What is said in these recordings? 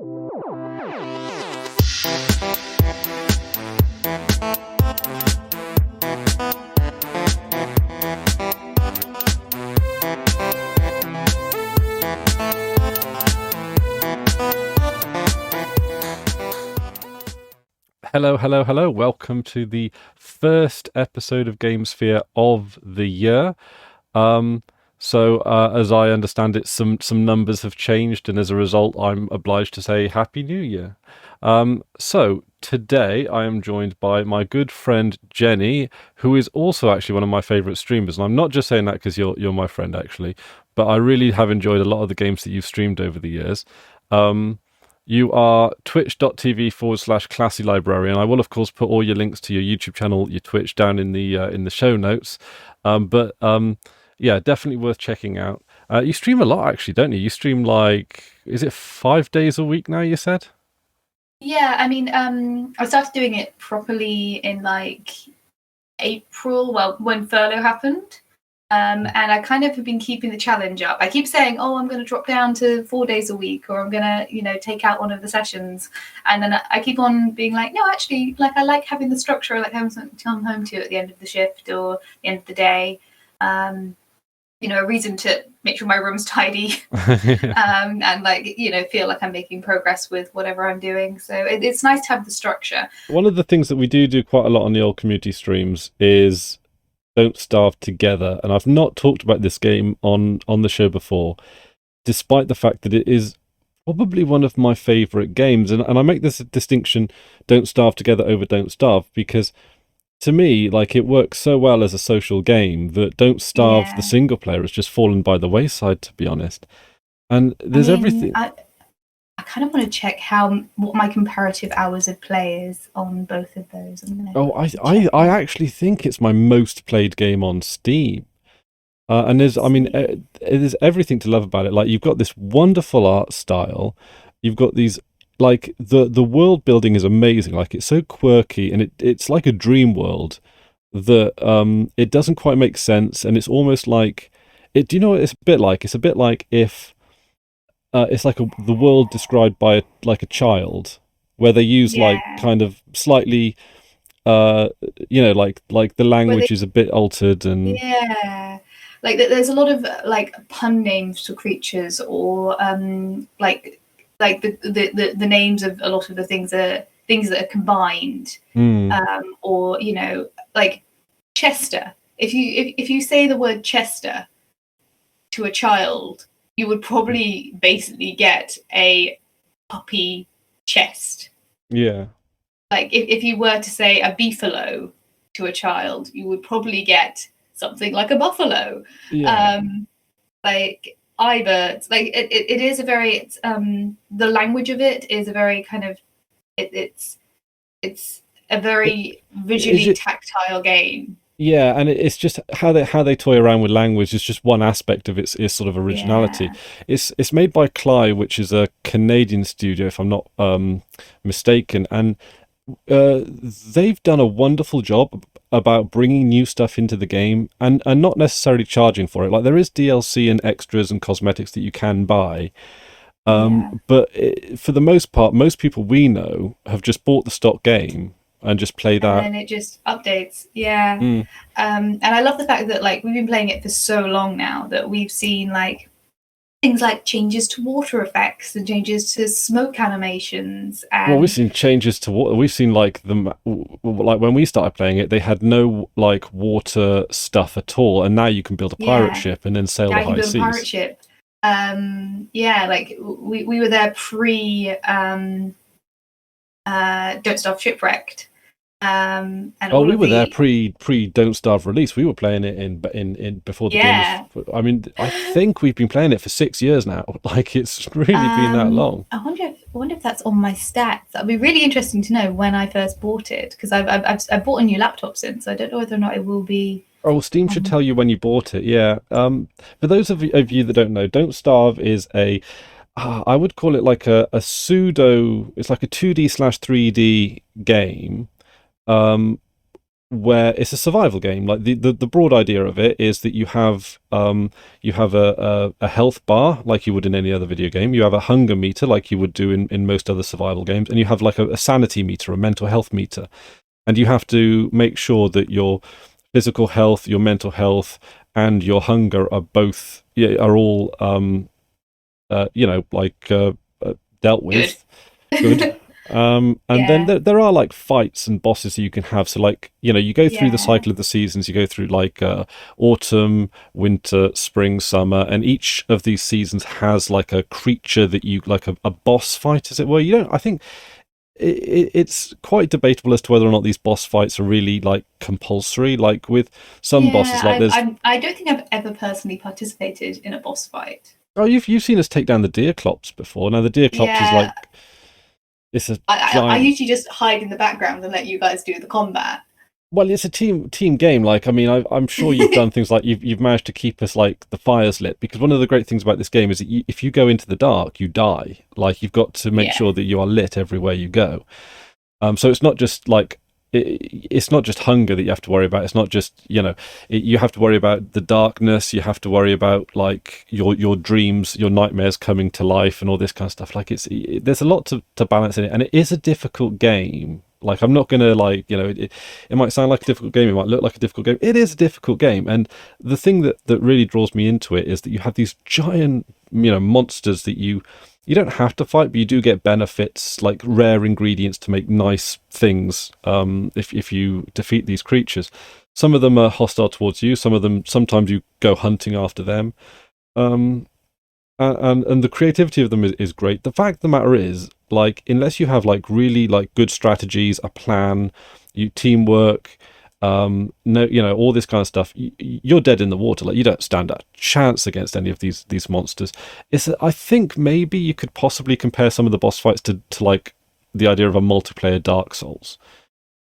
Hello, hello, hello. Welcome to the first episode of GameSphere of the year. As I understand it, some numbers have changed, and as a result, I'm obliged to say Happy New Year. So today I am joined by my good friend Jenny, who is also actually one of my favourite streamers. And I'm not just saying that because you're my friend, actually, but I really have enjoyed a lot of the games that you've streamed over the years. You are twitch.tv/classy librarian. I will, of course, put all your links to your YouTube channel, your Twitch down in the show notes. Yeah, definitely worth checking out. You stream a lot, actually, don't you? You stream is it 5 days a week now, you said? Yeah, I mean, I started doing it properly in April, when furlough happened. And I kind of have been keeping the challenge up. I keep saying, I'm going to drop down to 4 days a week, or I'm going to, take out one of the sessions. And then I keep on being like, no, actually, I like having the structure, I like having something to come home to at the end of the shift or the end of the day. A reason to make sure my room's tidy and feel like I'm making progress with whatever I'm doing. So it's nice to have the structure. One of the things that we do quite a lot on the old community streams is Don't Starve Together, and I've not talked about this game on the show before, despite the fact that it is probably one of my favourite games. And I make this distinction, Don't Starve Together over Don't Starve, because to me, it works so well as a social game that Don't Starve, the single player, has just fallen by the wayside, to be honest. And there's everything. I kind of want to check what my comparative hours of play is on both of those. I actually think it's my most played game on Steam. And it is everything to love about it. You've got this wonderful art style. You've got these, the world building is amazing. It's so quirky, and it's like a dream world that it doesn't quite make sense, and it's almost like it. Do you know what it's a bit like? It's a bit like if it's the world described by a child, where they use kind of slightly, the language is a bit altered, and there's a lot of pun names for creatures, or the names of a lot of the things that are combined, or Chester. If you say the word Chester to a child, you would probably basically get a puppy chest. Yeah. If you were to say a beefalo to a child, you would probably get something like a buffalo. Yeah. Ibert. It is a very the language of it is a very kind of it's a very visually tactile game. Yeah, and it's just how they toy around with language is just one aspect of its sort of originality. Yeah. It's made by Cly, which is a Canadian studio, if I'm not mistaken, and they've done a wonderful job about bringing new stuff into the game and not necessarily charging for it. There is DLC and extras and cosmetics that you can buy, but for the most part, most people we know have just bought the stock game and just play that, and then it just updates. And I love the fact that we've been playing it for so long now that we've seen things like changes to water effects and changes to smoke animations. And we've seen changes to water. We've seen when we started playing it, they had no water stuff at all, and now you can build a pirate ship and then sail the high seas. Pirate ship. We were there pre Don't Starve Shipwrecked. And we were there pre Don't Starve release. We were playing it in before the game was, I think we've been playing it for 6 years now. It's really been that long. I wonder if that's on my stats. That'd be really interesting to know when I first bought it, because I've bought a new laptop since. I don't know whether or not it will be. Oh, Steam should tell you when you bought it. Yeah. For those of you that don't know, Don't Starve is I would call it a pseudo. It's like a 2D/3D game. where it's a survival game. Like the broad idea of it is that you have a health bar like you would in any other video game. You have a hunger meter like you would do in most other survival games, and you have like a sanity meter, a mental health meter, and you have to make sure that your physical health, your mental health, and your hunger are both, yeah, are all dealt Good. with. Good. And then Yeah. there are like fights and bosses that you can have. So like, you go through the Yeah. cycle of the seasons. You go through like autumn, winter, spring, summer, and each of these seasons has like a creature that you like a boss fight, as it were. You don't. I think it's quite debatable as to whether or not these boss fights are really like compulsory. Like with some Yeah. bosses, like there's I don't think I've ever personally participated in a boss fight. oh, you've seen us take down the deer clops before. Now the deer clops is Yeah. like it's a I giant. usually just hide in the background and let you guys do the combat. Well, it's a team game. Like, I mean, I'm sure you've done things like you've managed to keep us like the fires lit, because one of the great things about this game is that if you go into the dark, you die. Like, you've got to make Yeah. sure that you are lit everywhere you go. So it's not just like it's not just hunger that you have to worry about. It's not just you have to worry about the darkness. You have to worry about like your dreams, your nightmares coming to life, and all this kind of stuff. Like there's a lot to balance in it, and it is a difficult game. Like I'm not gonna like it might sound like a difficult game. It might look like a difficult game. It is a difficult game, and the thing that really draws me into it is that you have these giant monsters that you don't have to fight, but you do get benefits like rare ingredients to make nice things if you defeat these creatures. Some of them are hostile towards you. Some of them sometimes you go hunting after them, um, and the creativity of them is great. The fact of the matter is, like, unless you have like really like good strategies, a plan, you teamwork, no, all this kind of stuff, you're dead in the water. Like you don't stand a chance against any of these monsters. I think maybe you could possibly compare some of the boss fights to like the idea of a multiplayer Dark Souls,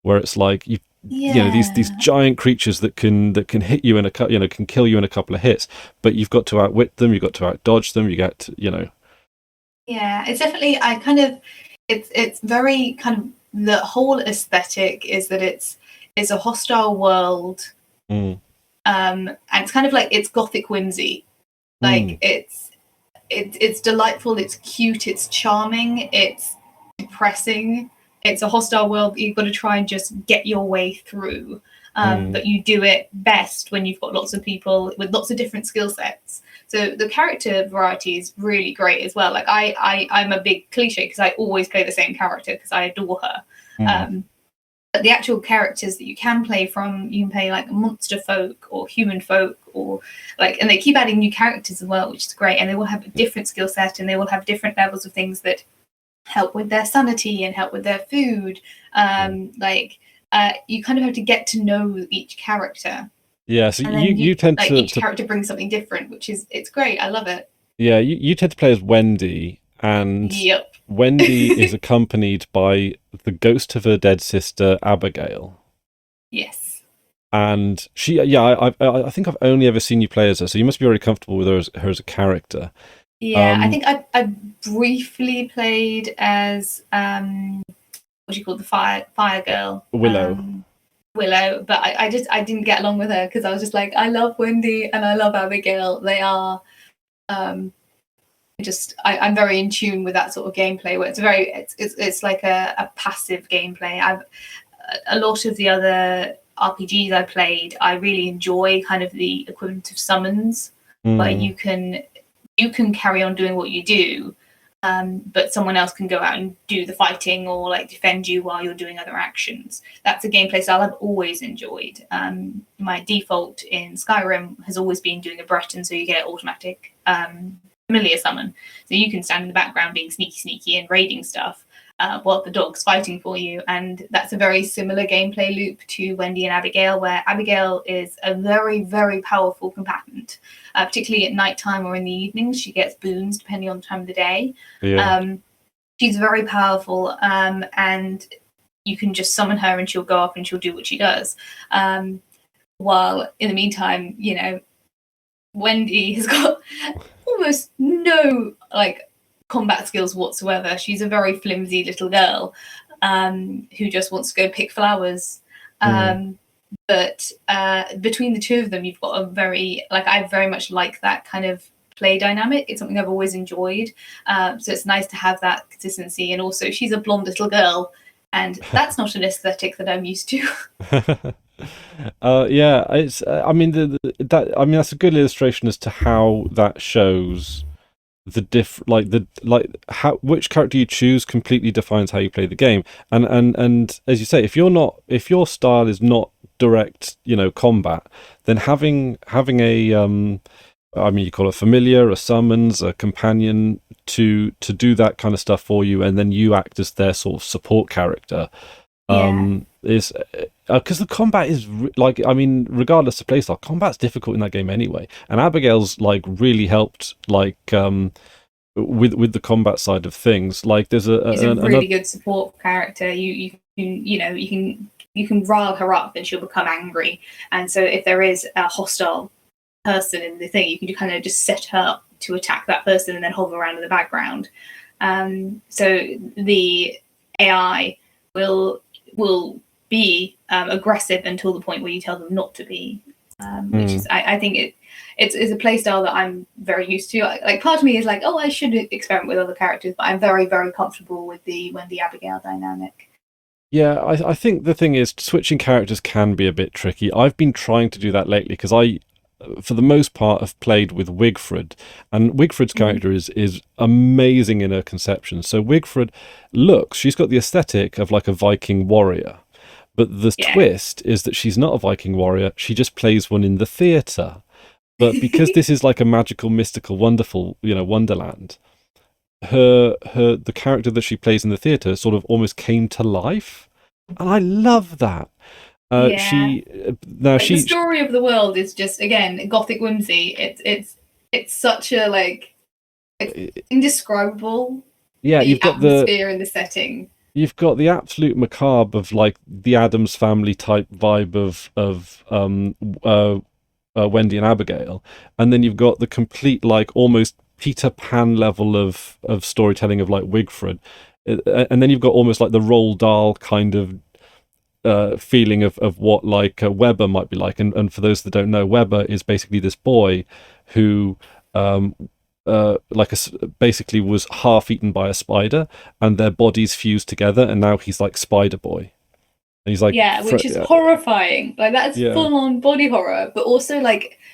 where it's like these Yeah. giant creatures that can hit you can kill you in a couple of hits, but you've got to outwit them, you've got to outdodge them, you get Yeah. It's definitely I kind of it's very kind of the whole aesthetic is that it's a hostile world. mm, And it's kind of like it's gothic whimsy. Like mm, it's delightful, it's cute, it's charming, it's depressing. It's a hostile world that you've got to try and just get your way through. mm. But you do it best when you've got lots of people with lots of different skill sets. So the character variety is really great as well. Like I'm a big cliche because I always play the same character because I adore her. Mm. But the actual characters that you can play from, you can play like monster folk or human folk or like, and they keep adding new characters as well, which is great. And they will have a different skill set and they will have different levels of things that help with their sanity and help with their food. You kind of have to get to know each character, Yeah, so and you then you tend each to character brings something different, which is it's great. I love it. yeah, you tend to play as Wendy, and Yep. Wendy is accompanied by the ghost of her dead sister, Abigail. Yes. And she, yeah, I think I've only ever seen you play as her, so you must be very comfortable with her as a character. Yeah, I Um, think I briefly played as what do you call the fire girl Willow. Willow, but I didn't get along with her because I was just like I love Wendy and I love Abigail. They are um, I'm very in tune with that sort of gameplay where it's like a passive gameplay. A lot of the other RPGs I played, I really enjoy kind of the equivalent of summons, where Mm, you can carry on doing what you do, but someone else can go out and do the fighting or like defend you while you're doing other actions. That's a gameplay style I've always enjoyed. My default in Skyrim has always been doing a Breton, so you get automatic familiar summon. So you can stand in the background being sneaky and raiding stuff while the dog's fighting for you. And that's a very similar gameplay loop to Wendy and Abigail, where Abigail is a very, very powerful combatant, particularly at nighttime or in the evenings. She gets boons depending on the time of the day. yeah. She's very powerful, and you can just summon her and she'll go up and she'll do what she does. While in the meantime, Wendy has got almost no like combat skills whatsoever. She's a very flimsy little girl who just wants to go pick flowers. Mm, but between the two of them, you've got a very I very much like that kind of play dynamic. It's something I've always enjoyed. So it's nice to have that consistency. And also, she's a blonde little girl, and that's not an aesthetic that I'm used to. Yeah, it's. I mean, that. I mean, that's a good illustration as to how that shows the how which character you choose completely defines how you play the game. And as you say, if your style is not direct, combat, then having a I mean, you call it familiar, a summons, a companion to do that kind of stuff for you, and then you act as their sort of support character. Yeah. Is because the combat is I mean, regardless of playstyle, combat's difficult in that game anyway. And Abigail's really helped with the combat side of things. Like there's She's a really another. good support character. You can rile her up and she'll become angry. And so if there is a hostile person in the thing, you can kind of just set her up to attack that person and then hover around in the background. So the AI will be aggressive until the point where you tell them not to be, which is I think it's a play style that I'm very used to. Like part of me is like, oh, I should experiment with other characters, but I'm very, very comfortable with the Wendy Abigail dynamic. Yeah, I think the thing is switching characters can be a bit tricky. I've been trying to do that lately because for the most part, have played with Wigfrid, and Wigfrid's character is amazing in her conception. So Wigfrid she's got the aesthetic of like a Viking warrior, but the Yeah. twist is that she's not a Viking warrior. She just plays one in the theatre. But because this is like a magical, mystical, wonderful, wonderland, the character that she plays in the theatre sort of almost came to life, and I love that. Yeah. She now the story of the world is just again gothic whimsy. It's such a indescribable. Yeah, you've got the atmosphere in the setting. You've got the absolute macabre of like the Addams Family type vibe of Wendy and Abigail, and then you've got the complete almost Peter Pan level of storytelling of like Wigfrid, and then you've got almost like the Roald Dahl kind of feeling of what Weber might be like. And for those that don't know, Weber is basically this boy who basically was half eaten by a spider, and their bodies fused together, and now he's like Spider Boy. And he's like, which is horrifying. That's full on body horror, but also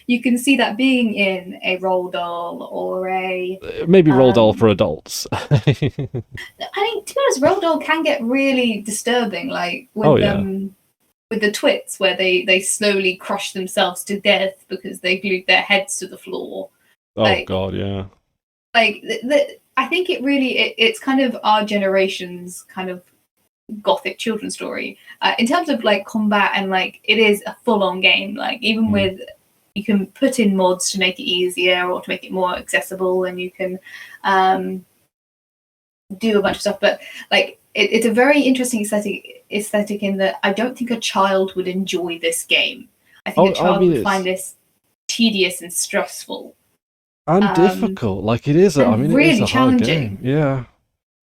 you can see that being in a Roald Dahl or a maybe Roald Dahl for adults. I think, to be honest, Roald Dahl can get really disturbing, with the twits where they slowly crush themselves to death because they glued their heads to the floor. Oh God, yeah. I think it's kind of our generation's kind of gothic children's story in terms of combat, and it is a full-on game. Even with, you can put in mods to make it easier or to make it more accessible, and you can do a bunch of stuff, but it's a very interesting aesthetic in that I don't think a child would enjoy this game. I think a child would find this tedious and stressful and difficult. It is really it is a challenging hard game. Yeah.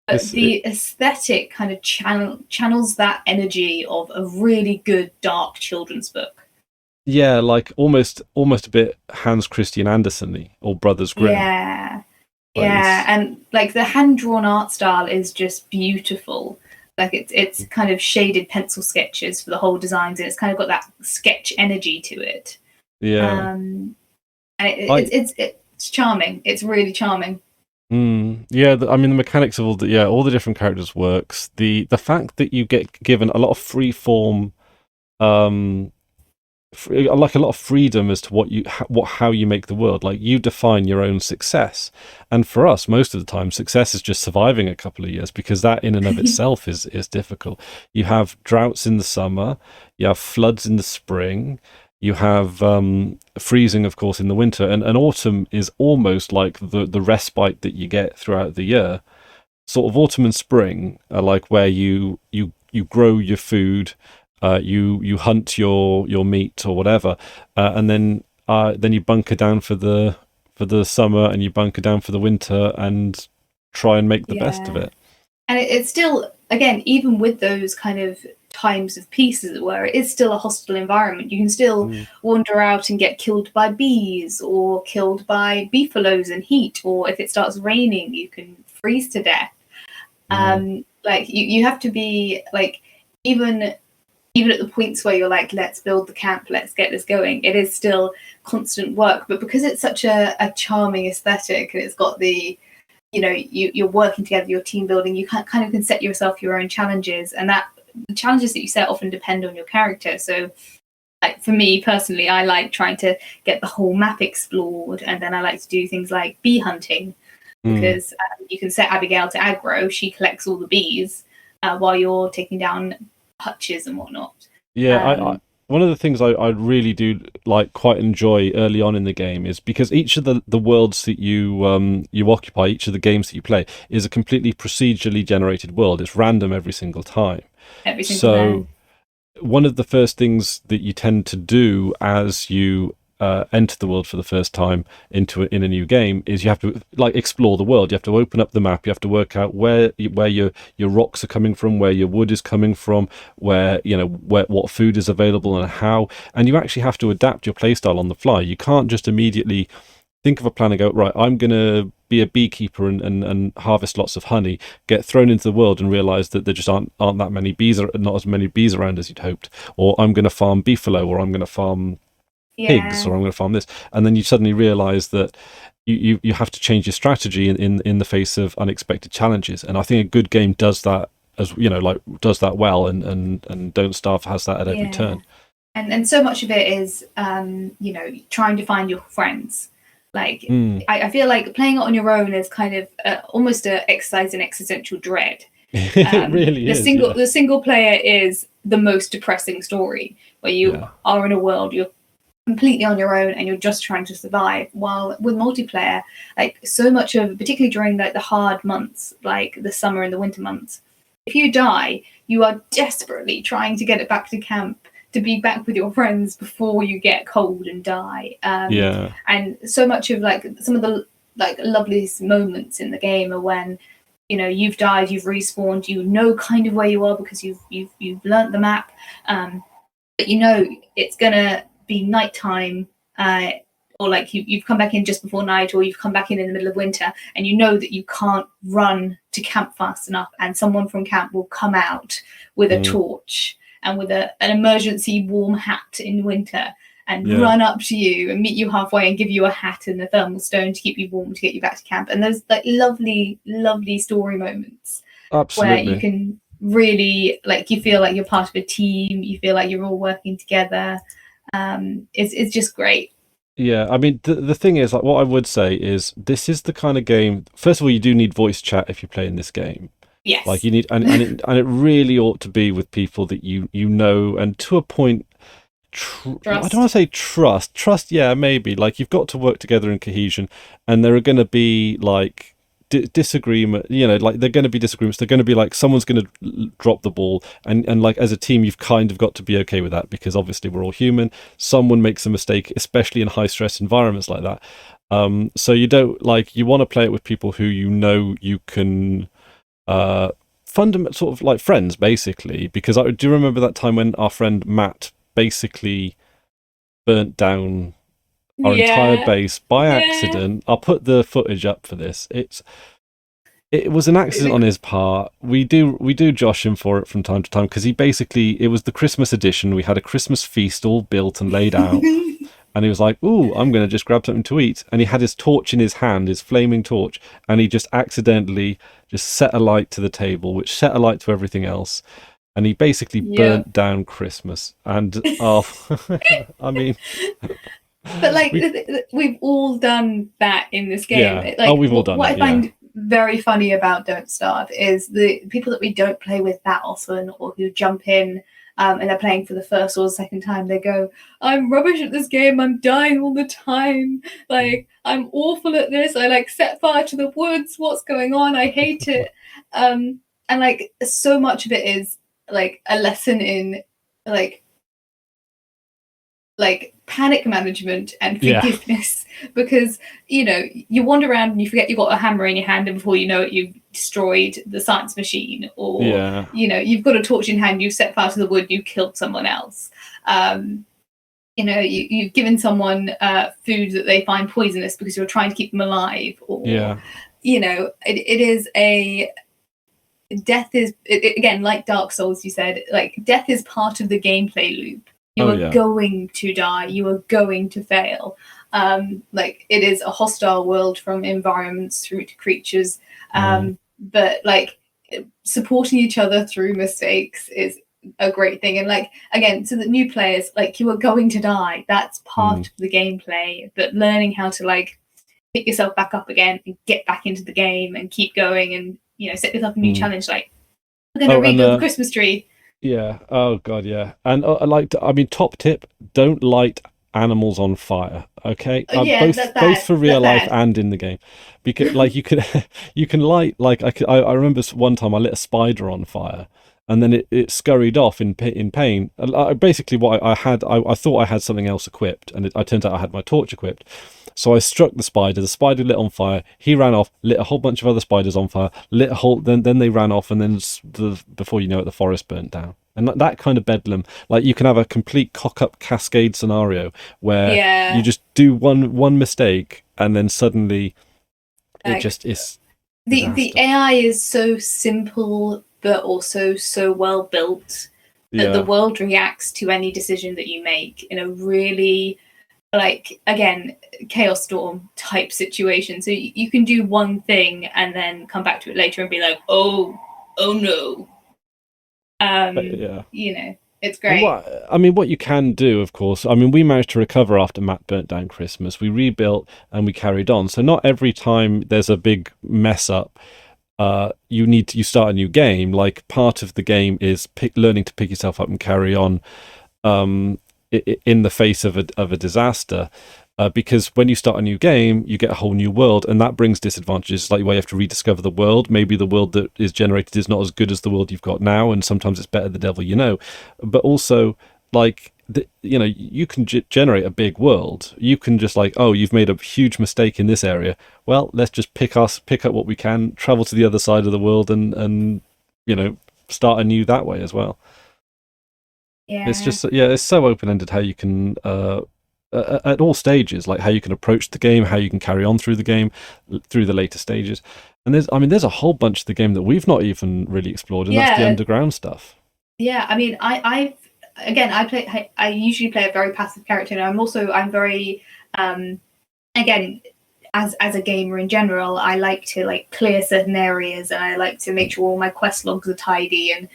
But the aesthetic kind of channels that energy of a really good dark children's book. Yeah, almost a bit Hans Christian Andersen-y or Brothers Grimm. Yeah, and the hand-drawn art style is just beautiful. It's kind of shaded pencil sketches for the whole designs, and it's kind of got that sketch energy to it. Yeah, and it's charming. It's really charming. Yeah, the mechanics of all the different characters works. The fact that you get given a lot of free form, a lot of freedom as to how you make the world. You define your own success, and for us, most of the time, success is just surviving a couple of years, because that in and of itself is difficult. You have droughts in the summer, you have floods in the spring. You have freezing, of course, in the winter, and autumn is almost like the respite that you get throughout the year. Sort of autumn and spring are where you grow your food, you hunt your meat or whatever, and then you bunker down for the summer, and you bunker down for the winter, and try and make the best of it. And it's still, again, even with those kind of times of peace, as it were. It is still a hostile environment. You can still wander out and get killed by bees or killed by beefaloes in heat, or if it starts raining, you can freeze to death. Like you have to be like, even at the points where you're like, let's build the camp, let's get this going, it is still constant work. But because it's such a charming aesthetic, and it's got the, you know, you're working together, you're team building, you kind of can set yourself your own challenges, and that the challenges that you set often depend on your character. So like for me personally, I like trying to get the whole map explored, and then I like to do things like bee hunting, because you can set Abigail to aggro. She collects all the bees while you're taking down hutches and whatnot. Yeah, I one of the things I really do like quite enjoy early on in the game is because each of the worlds that you occupy, each of the games that you play, is a completely procedurally generated world. It's random every single time. Every single So time. one of the first things that you tend to do as you enter the world for the first time in a new game is you have to like explore the world. You have to open up the map. You have to work out where your rocks are coming from, where your wood is coming from, where what food is available and how. And you actually have to adapt your playstyle on the fly. You can't just immediately think of a plan and go, right, I'm going to be a beekeeper and harvest lots of honey, get thrown into the world and realize that there just aren't that many bees, or not as many bees around as you'd hoped. Or I'm going to farm beefalo, or I'm going to farm pigs, or I'm going to farm this. And then you suddenly realize that you have to change your strategy in the face of unexpected challenges. And I think a good game does that, as does that well, and Don't Starve has that at every turn. And so much of it is trying to find your friends. Like I feel like playing it on your own is kind of almost an exercise in existential dread. It really is. The single player is the most depressing story, where you are in a world, you're completely on your own and you're just trying to survive. While with multiplayer, like so much of, particularly during like the hard months, like the summer and the winter months, if you die, you are desperately trying to get it back to camp, to be back with your friends before you get cold and die. And so much of like some of the like loveliest moments in the game are when you've died, you've respawned, kind of where you are because you've learnt the map, but it's gonna be nighttime, or like you've come back in just before night, or you've come back in the middle of winter, and you know that you can't run to camp fast enough, and someone from camp will come out with a torch and with an emergency warm hat in winter and run up to you and meet you halfway and give you a hat and a thermal stone to keep you warm to get you back to camp. And there's like lovely story moments. Absolutely. Where you can really, like, you feel like you're part of a team, you feel like you're all working together. It's just great. Yeah, I mean, the thing is, like, what I would say is this is the kind of game. First of all, you do need voice chat if you play in this game. Yes. Like you need, and it really ought to be with people that you know, and to a point. I don't want to say trust. Yeah, maybe. Like you've got to work together in cohesion, and there are going to be like disagreement. Like they're going to be disagreements. They're going to be like someone's going to drop the ball, and like as a team, you've kind of got to be okay with that because obviously we're all human. Someone makes a mistake, especially in high stress environments like that. So you don't you want to play it with people who you can. Fundamental sort of like friends basically, because I do remember that time when our friend Matt basically burnt down our entire base by accident. I'll put the footage up for this. It was an accident on his part. We do josh him for it from time to time because it was the Christmas edition. We had a Christmas feast all built and laid out. And he was like, ooh, I'm going to just grab something to eat. And he had his torch in his hand, his flaming torch, and he just accidentally just set a light to the table, which set a light to everything else. And he basically burnt down Christmas. And, I mean... But, like, we've all done that in this game. Yeah. Like, we've all done what it, I find very funny about Don't Starve is the people that we don't play with that often, or who jump in and they're playing for the first or the second time, they go, I'm rubbish at this game, I'm dying all the time, like, I'm awful at this, I, like, set fire to the woods, what's going on, I hate it. And, like, so much of it is, like, a lesson in, like like panic management and Yeah. forgiveness because you wander around and you forget you've got a hammer in your hand, and before you know it you've destroyed the science machine, or Yeah. you've got a torch in hand, you've set fire to the wood, you've killed someone else. You've given someone food that they find poisonous because you're trying to keep them alive, or Yeah. it is a death is again, like Dark Souls, you said, like death is part of the gameplay loop. You Oh are yeah. going to die, you are going to fail. Like it is a hostile world from environments through to creatures. But like supporting each other through mistakes is a great thing. And like again, to the new players, like you are going to die, that's part of the gameplay. But learning how to like pick yourself back up again and get back into the game and keep going, and set yourself a new challenge, like we're going to Oh, and rebuild the Christmas tree. yeah. Oh God, yeah. And I mean, top tip: don't light animals on fire. Okay, Yeah, both that both for real that life bad. and in the game, because like you can you can light like I remember one time I lit a spider on fire, and then it scurried off in pain. Basically, what I thought I had something else equipped, and I turned out I had my torch equipped. So I struck the spider. The spider lit on fire. He ran off, lit a whole bunch of other spiders on fire. Lit a whole. Then they ran off, and then before you know it, the forest burnt down. And that kind of bedlam, like you can have a complete cock up cascade scenario where you Yeah, just do one mistake, and then suddenly it like just is the disaster. AI is so simple but also so well built that the Yeah, world reacts to any decision that you make in a really, like, again, chaos storm type situation. So you can do one thing and then come back to it later and be like, oh no. yeah. It's And great. what you can do, of course, I mean, we managed to recover after Matt burnt down Christmas. We rebuilt and we carried on. So not every time there's a big mess up, you start a new game. Like part of the game is learning to pick yourself up and carry on, um, in the face of a disaster. Because when you start a new game, you get a whole new world, and that brings disadvantages, like where you have to rediscover the world. Maybe the world that is generated is not as good as the world you've got now, and sometimes it's better the devil you know. But also, like you can generate a big world. You can just like, oh, you've made a huge mistake in this area. Well, let's just pick up what we can, travel to the other side of the world, and start anew that way as well. It's Yeah. just, yeah, it's so open ended how you can at all stages, like how you can approach the game, how you can carry on through the game, through the later stages. And there's a whole bunch of the game that we've not even really explored, and that's the Yeah. underground stuff. Yeah. I mean, I usually play a very passive character, and I'm very, again, as a gamer in general, I like to like clear certain areas, and I like to make sure all my quest logs are tidy, and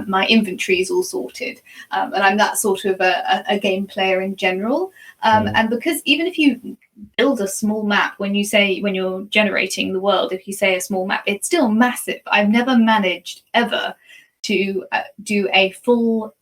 my inventory is all sorted. And I'm that sort of a game player in general. Mm. And because even if you build a small map, when you're generating the world, if you say a small map, it's still massive. I've never managed ever to do a full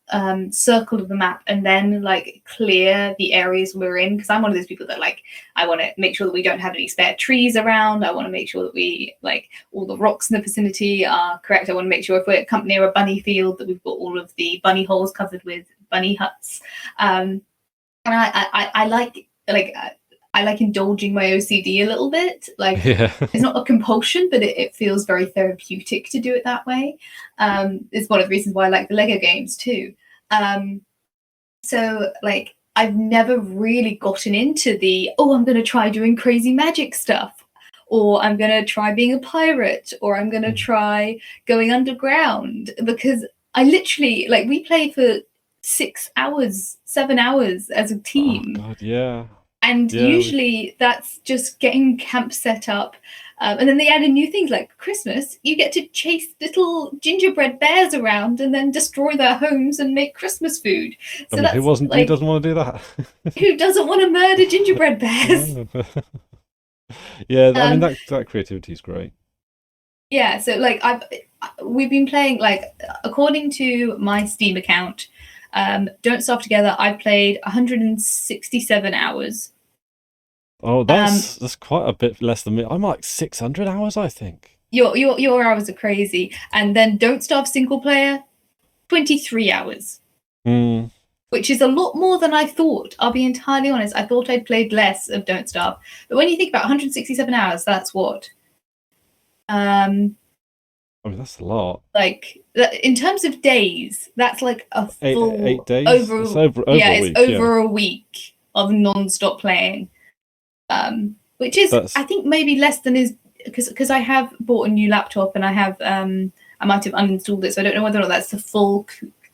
circle of the map and then like clear the areas we're in, because I'm one of those people that like, I want to make sure that we don't have any spare trees around. I want to make sure that we like all the rocks in the vicinity are correct. I want to make sure if we're near a bunny field that we've got all of the bunny holes covered with bunny huts. And I I like indulging my OCD a little bit. Like Yeah. it's not a compulsion, but it feels very therapeutic to do it that way. It's one of the reasons why I like the Lego games too. Um, so like I've never really gotten into the, oh, I'm going to try doing crazy magic stuff, or I'm going to try being a pirate, or I'm going to try going underground, because I literally, like, we play for 6 hours, 7 hours as a Oh team, God, yeah, and yeah. usually that's just getting camp set up. And then they added new things like Christmas. You get to chase little gingerbread bears around and then destroy their homes and make Christmas food. I So mean, that's who like, doesn't want to do that? who doesn't want to murder gingerbread bears? No. Yeah, I mean Um, that creativity is great. yeah, so like we've been playing, like, according to my Steam account, Don't Starve Together, I've played 167 hours. Oh, Um, that's quite a bit less than me. I'm like 600 hours, I think. your hours are crazy, and then Don't Starve single player, 23 hours. Hmm. which is a lot more than I thought. I'll be entirely honest. I thought I'd played less of Don't Starve. But when you think about 167 hours, that's what? I mean, that's a lot. Like, in terms of days, that's like a full 8 days. It's over yeah, a it's week. over a week of non-stop playing. Which is, I think, maybe less than is because I have bought a new laptop and I have I might have uninstalled it, so I don't know whether or not that's the full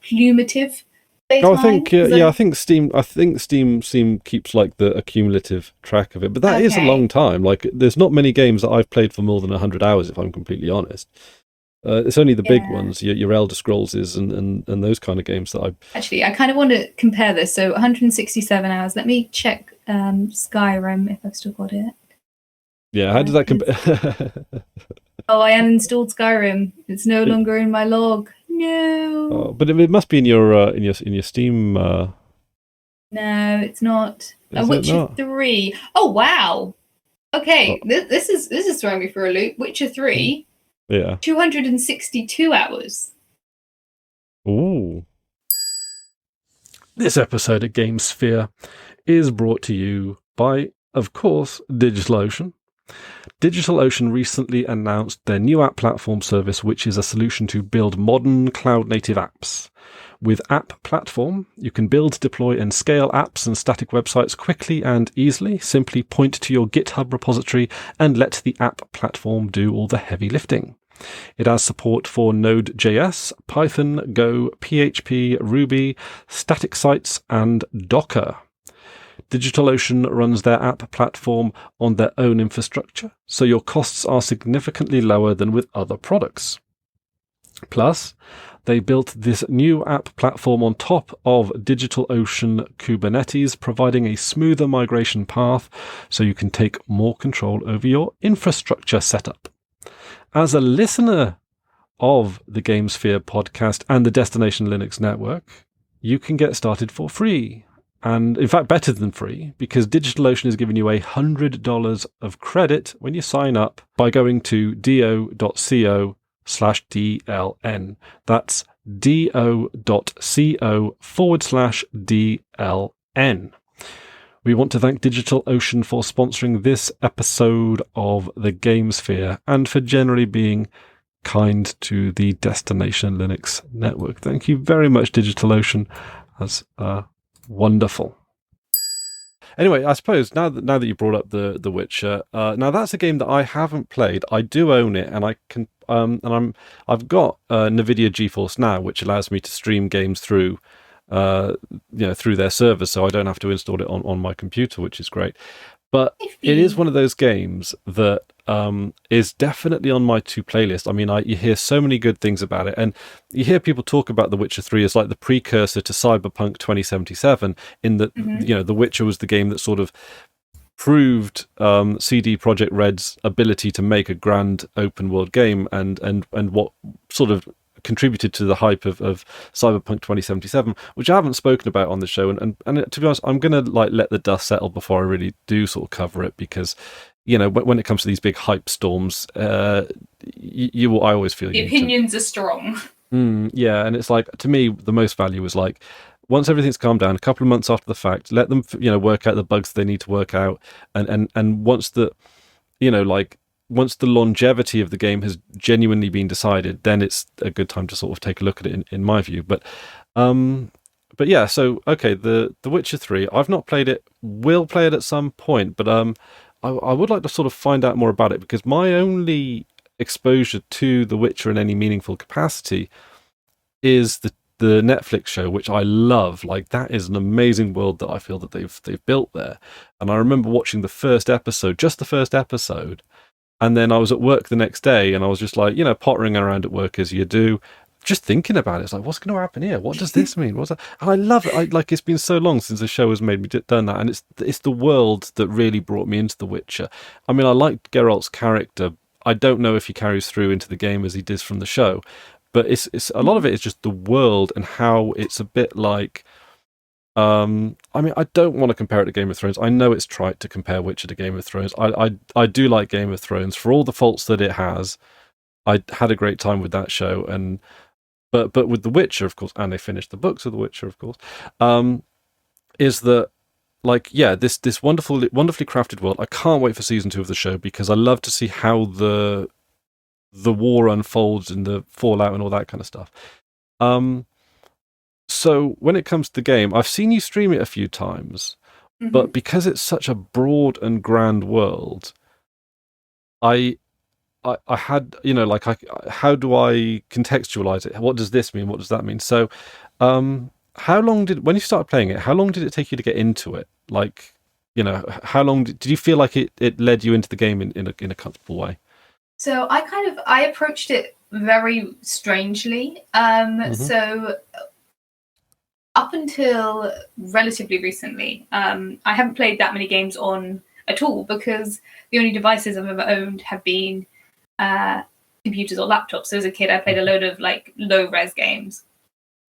cumulative I think playtime. I think Steam keeps like the accumulative track of it, but that is a Okay. long time. Like, there's not many games that I've played for more than 100 hours, if I'm completely honest. It's only the big Yeah. ones, your Elder Scrollses and those kind of games that I. Actually, I kind of want to compare this. So 167 hours. Let me check Skyrim if I've still got it. Yeah, how does that compare? Oh, I uninstalled Skyrim. It's no longer in my log. No. Oh, but it must be in your Steam. No, it's not. Is it Witcher not? 3. Oh wow. Okay, Oh, this is throwing me for a loop. Witcher 3, yeah. 262 hours. Ooh. This episode of GameSphere is brought to you by, of course, DigitalOcean. DigitalOcean recently announced their new app platform service, which is a solution to build modern cloud-native apps. With App Platform, you can build, deploy, and scale apps and static websites quickly and easily. Simply point to your GitHub repository and let the App Platform do all the heavy lifting. It has support for Node.js, Python, Go, PHP, Ruby, static sites, and Docker. DigitalOcean runs their app platform on their own infrastructure, so your costs are significantly lower than with other products. Plus, they built this new app platform on top of DigitalOcean Kubernetes, providing a smoother migration path so you can take more control over your infrastructure setup. As a listener of the GameSphere podcast and the Destination Linux network, you can get started for free. And in fact, better than free, because DigitalOcean is giving you $100 of credit when you sign up by going to do.co/DLN. That's do.co/DLN. We want to thank DigitalOcean for sponsoring this episode of the GameSphere and for generally being kind to the Destination Linux network. Thank you very much, DigitalOcean. That's wonderful. Anyway, I suppose now that you brought up the Witcher, now that's a game that I haven't played. I do own it, and I can I've got NVIDIA GeForce Now, which allows me to stream games through through their servers, so I don't have to install it on my computer, which is great. But it is one of those games that is definitely on my to-play list. I mean, you hear so many good things about it, and you hear people talk about The Witcher 3 as like the precursor to Cyberpunk 2077, in that, The Witcher was the game that sort of proved CD Projekt Red's ability to make a grand open-world game, and what sort of contributed to the hype of Cyberpunk 2077, which I haven't spoken about on the show, and to be honest, I'm gonna let the dust settle before I really do sort of cover it, because when it comes to these big hype storms, I always feel the opinions are strong. Yeah, and it's like, to me, the most value is like, once everything's calmed down, a couple of months after the fact, let them work out the bugs they need to work out, and once the once the longevity of the game has genuinely been decided, then it's a good time to sort of take a look at it, in my view. But yeah, so okay, the Witcher 3, I've not played it, will play it at some point, but I would like to sort of find out more about it, because my only exposure to The Witcher in any meaningful capacity is the Netflix show, which I love. Like, that is an amazing world that I feel that they've built there. And I remember watching the first episode, and then I was at work the next day, and I was just like, pottering around at work as you do, just thinking about it. It's like, what's going to happen here? What does this mean? What's that? And I love it. It's been so long since the show has made me done that, and it's the world that really brought me into The Witcher. I mean, I liked Geralt's character. I don't know if he carries through into the game as he does from the show, but it's a lot of it is just the world and how it's a bit like. I mean, I don't want to compare it to Game of Thrones. I know it's trite to compare Witcher to Game of Thrones. I do like Game of Thrones for all the faults that it has. I had a great time with that show, but with The Witcher, of course, and they finished the books of The Witcher, of course, is that like this wonderfully crafted world. I can't wait for season 2 of the show because I love to see how the war unfolds and the fallout and all that kind of stuff. So when it comes to the game, I've seen you stream it a few times, but because it's such a broad and grand world, I had, like, how do I contextualize it? What does this mean? What does that mean? So, when you started playing it, how long did it take you to get into it? Like, how long did you feel like it led you into the game in a comfortable way? So I approached it very strangely. So up until relatively recently, I haven't played that many games on at all because the only devices I've ever owned have been computers or laptops. So as a kid, I played a load of like low res games,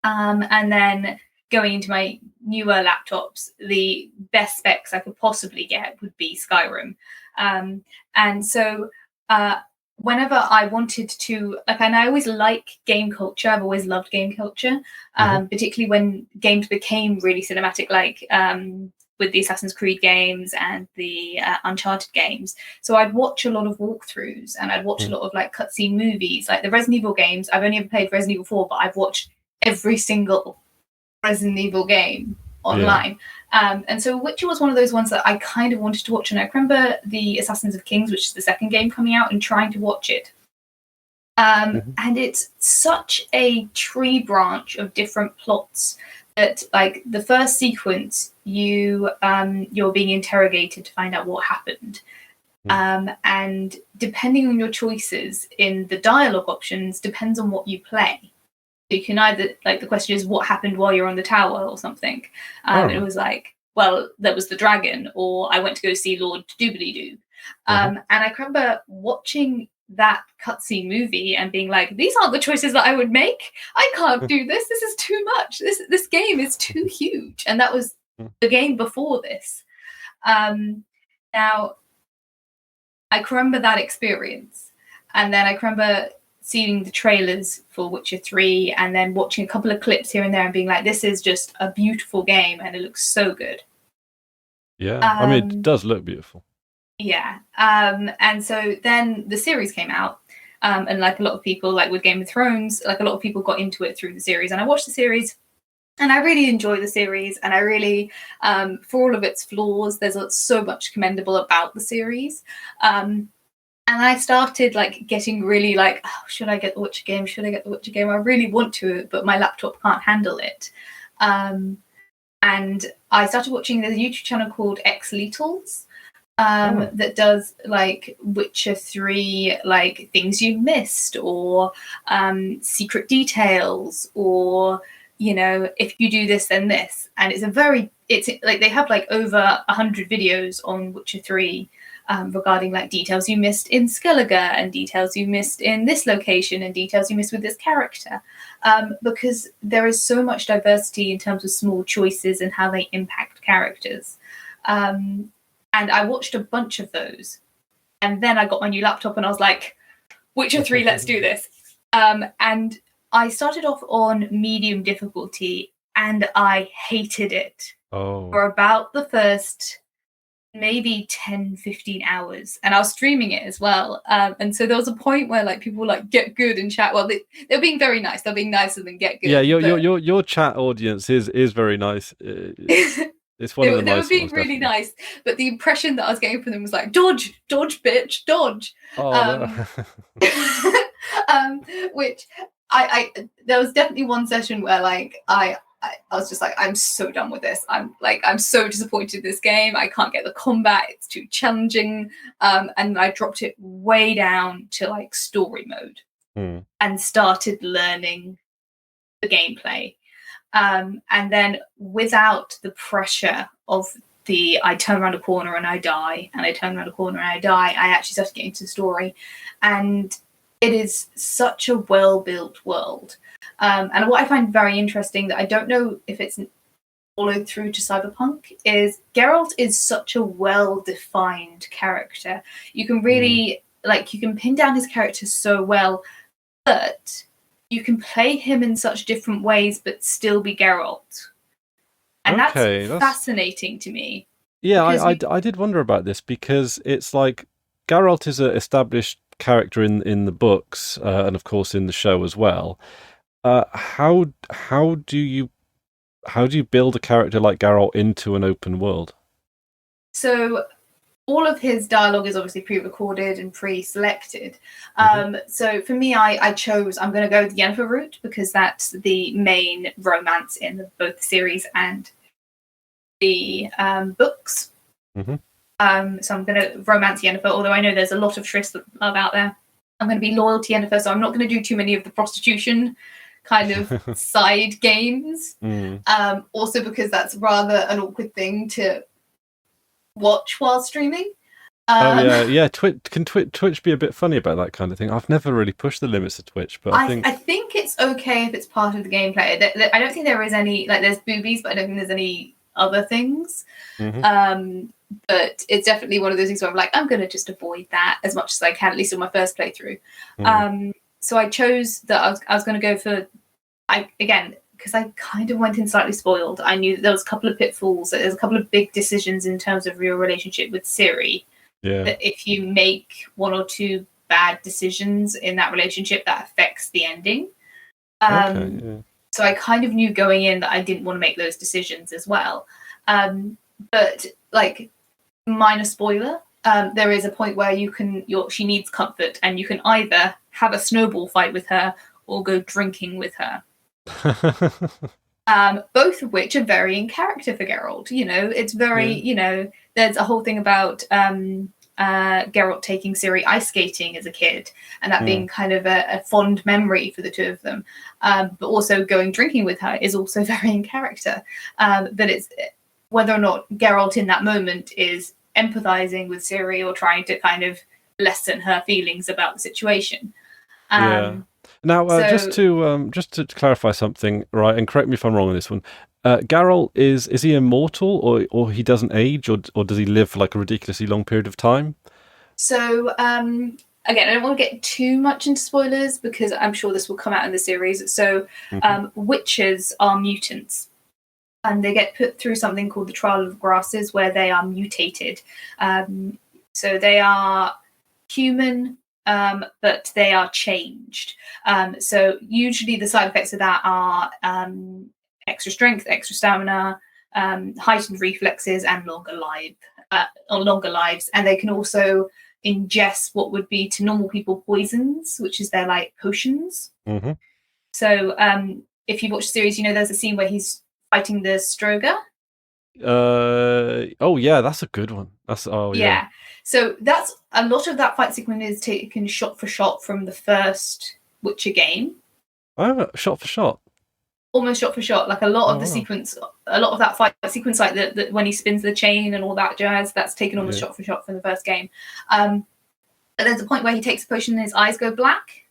and then going into my newer laptops, the best specs I could possibly get would be Skyrim, and so. Whenever I wanted to, and I always like game culture. I've always loved game culture, particularly when games became really cinematic, like with the Assassin's Creed games and the Uncharted games. So I'd watch a lot of walkthroughs and I'd watch a lot of like cutscene movies, like the Resident Evil games. I've only ever played Resident Evil 4, but I've watched every single Resident Evil game online. Yeah. And so Witcher was one of those ones that I kind of wanted to watch. And I remember the Assassins of Kings, which is the second game coming out, and trying to watch it. And it's such a tree branch of different plots that, like, the first sequence, you're being interrogated to find out what happened. And depending on your choices in the dialogue options, depends on what you play. You can either, like, the question is what happened while you're on the tower or something. It was like, well, there was the dragon, or I went to go see Lord Doobly-Doo. And I remember watching that cutscene movie and being like, these aren't the choices that I would make. I can't do this. This is too much. This game is too huge. And that was the game before this. Now, I remember that experience. And then I remember seeing the trailers for Witcher 3 and then watching a couple of clips here and there and being like, this is just a beautiful game and it looks so good. Yeah, I mean, it does look beautiful. Yeah. And so then the series came out, and like a lot of people, like with Game of Thrones, like a lot of people got into it through the series. And I watched the series and I really enjoy the series. And I really, for all of its flaws, there's so much commendable about the series. And I started like getting really like, oh, should I get the Witcher game? Should I get the Witcher game? I really want to, but my laptop can't handle it. And I started watching the YouTube channel called X Littles, that does like Witcher 3, like things you missed, or secret details, or if you do this then this. And it's like they have like over 100 videos on Witcher 3 regarding like details you missed in Skellige and details you missed in this location and details you missed with this character, because there is so much diversity in terms of small choices and how they impact characters. And I watched a bunch of those, and then I got my new laptop and I was like, Witcher 3, let's do this. And I started off on medium difficulty and I hated it for about the first maybe 10-15 hours, and I was streaming it as well, and so there was a point where like people were like, get good in chat. Well, they're being very nice, they're being nicer than get good. Yeah, your chat audience is very nice. It's one of the nice ones. They were being really nice, but the impression that I was getting from them was like, dodge bitch, dodge. Which I there was definitely one session where like I was just like, I'm so done with this. I'm so disappointed in this game. I can't get the combat. It's too challenging. And I dropped it way down to like story mode and started learning the gameplay. And then without the pressure of I turn around a corner and I die, and I turn around a corner and I die, I actually started getting to the story. And it is such a well-built world. And what I find very interesting, that I don't know if it's followed through to Cyberpunk, is Geralt is such a well-defined character. You can really, you can pin down his character so well, but you can play him in such different ways, but still be Geralt, and that's Okay, that's fascinating to me yeah. because I did wonder about this because it's like Geralt is an established character in the books and of course in the show as well. How do you build a character like Geralt into an open world? so all of his dialogue is obviously pre-recorded and pre-selected. Hmm. So for me, I chose I'm going to go the Yennefer route because that's the main romance in both the series and the books. Hmm. So I'm going to romance Yennefer, although I know there's a lot of Triss love out there. I'm going to be loyal to Yennefer, so I'm not going to do too many of the prostitution kind of side games. Mm. Also because that's rather an awkward thing to watch while streaming. Oh Um, yeah, yeah. Twitch be a bit funny about that kind of thing? I've never really pushed the limits of Twitch, but I I think think it's okay if it's part of the gameplay. I don't think there is any like there's boobies, but I don't think there's any other things. mhm. But it's definitely one of those things where I'm like, I'm going to just avoid that as much as I can, at least in my first playthrough. Mm. So I chose that I was going to go for again because I kind of went in slightly spoiled. I knew that there was a couple of pitfalls. There's a couple of big decisions in terms of your relationship with Ciri. Yeah. That if you make one or two bad decisions in that relationship, that affects the ending. Okay. Yeah. So I kind of knew going in that I didn't want to make those decisions as well. But like minor spoiler, there is a point where she needs comfort, and you can either have a snowball fight with her or go drinking with her. Both of which are very in character for Geralt. It's very, there's a whole thing about Geralt taking Ciri ice skating as a kid, and that being kind of a fond memory for the two of them. But also going drinking with her is also very in character. But it's whether or not Geralt in that moment is empathizing with Ciri or trying to kind of lessen her feelings about the situation. Yeah. Now, So just to clarify something, right, and correct me if I'm wrong on this one. Geralt is he immortal, or he doesn't age, or does he live for like a ridiculously long period of time? So again, I don't want to get too much into spoilers because I'm sure this will come out in the series. So Mhm. witches are mutants, and they get put through something called the trial of grasses, where they are mutated. So they are human, but they are changed. So usually the side effects of that are extra strength, extra stamina, heightened reflexes, and longer lives. And they can also ingest what would be to normal people poisons, which is their like potions. Mhm. So if you watch the series, there's a scene where he's fighting the Stroga. Oh yeah, that's a good one. Yeah. Yeah. So that's a lot of that fight sequence is taken shot for shot from the first Witcher game. Oh, shot for shot. Almost shot for shot. Like a lot Oh of the wow. sequence, a lot of that fight sequence, like the when he spins the chain and all that jazz, that's taken almost Yeah. shot for shot from the first game. But there's a point where he takes a potion and his eyes go black,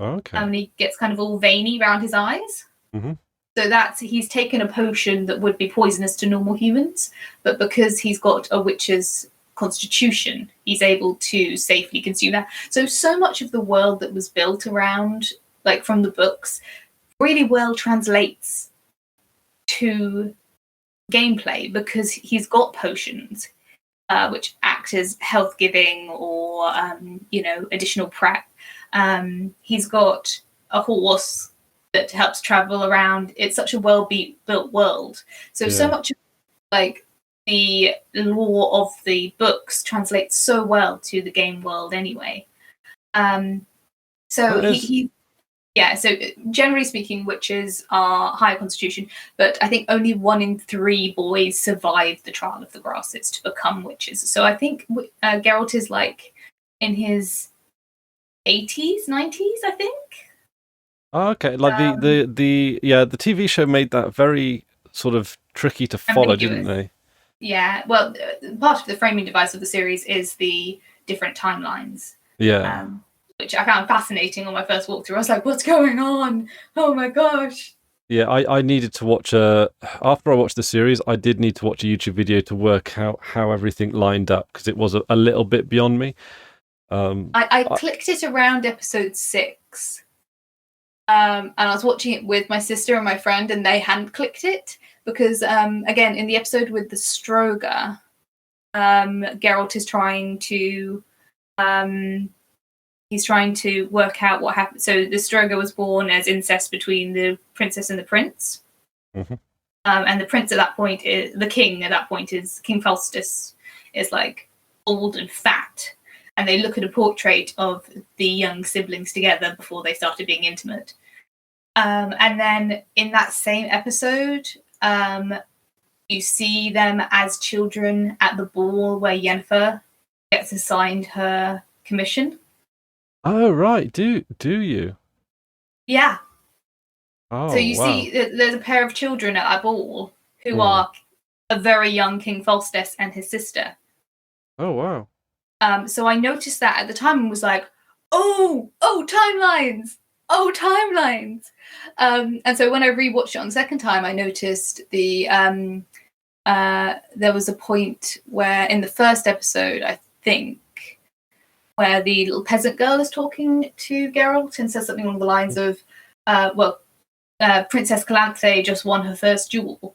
Okay. and he gets kind of all veiny around his eyes. Mhm. So he's taken a potion that would be poisonous to normal humans, but because he's got a witch's constitution, he's able to safely consume that. So much of the world that was built around, like from the books, really well translates to gameplay because he's got potions, which act as health giving or additional prep. He's got a horse that helps travel around. It's such a built world. So Yeah. much of, like the lore of the books translates so well to the game world anyway. So That is. yeah. So generally speaking, witches are higher constitution, but I think only 1 in 3 boys survive the trial of the grasses to become witches. So I think Geralt is like in his 80s, 90s. I think. Oh, okay. Like the TV show made that very sort of tricky to follow, didn't Ambiguous. they? Yeah, well, part of the framing device of the series is the different timelines, Yeah. which I found fascinating on my first walkthrough. I was like, what's going on? Oh my gosh. Yeah, I needed to watch after I watched the series, I did need to watch a YouTube video to work out how everything lined up because it was a little bit beyond me. I clicked it around episode 6. And I was watching it with my sister and my friend, and they hadn't clicked it because, again, in the episode with the Stroger, Geralt is trying to work out what happened. So the Stroger was born as incest between the princess and the prince. Mm-hmm. And the prince at that point is the king. At that point is King Faustus, is like old and fat, and they look at a portrait of the young siblings together before they started being intimate. And then in that same episode, you see them as children at the ball where Yennefer gets assigned her commission. Oh right, do you? Yeah. Oh, So you wow. see, there's a pair of children at that ball who are a very young King Faustus and his sister. Oh, wow. So I noticed that at the time and was like, oh, timelines! Oh, timelines! And so when I rewatched it on the second time, I noticed there was a point where in the first episode, I think, where the little peasant girl is talking to Geralt and says something along the lines of, Princess Calanthe just won her first duel.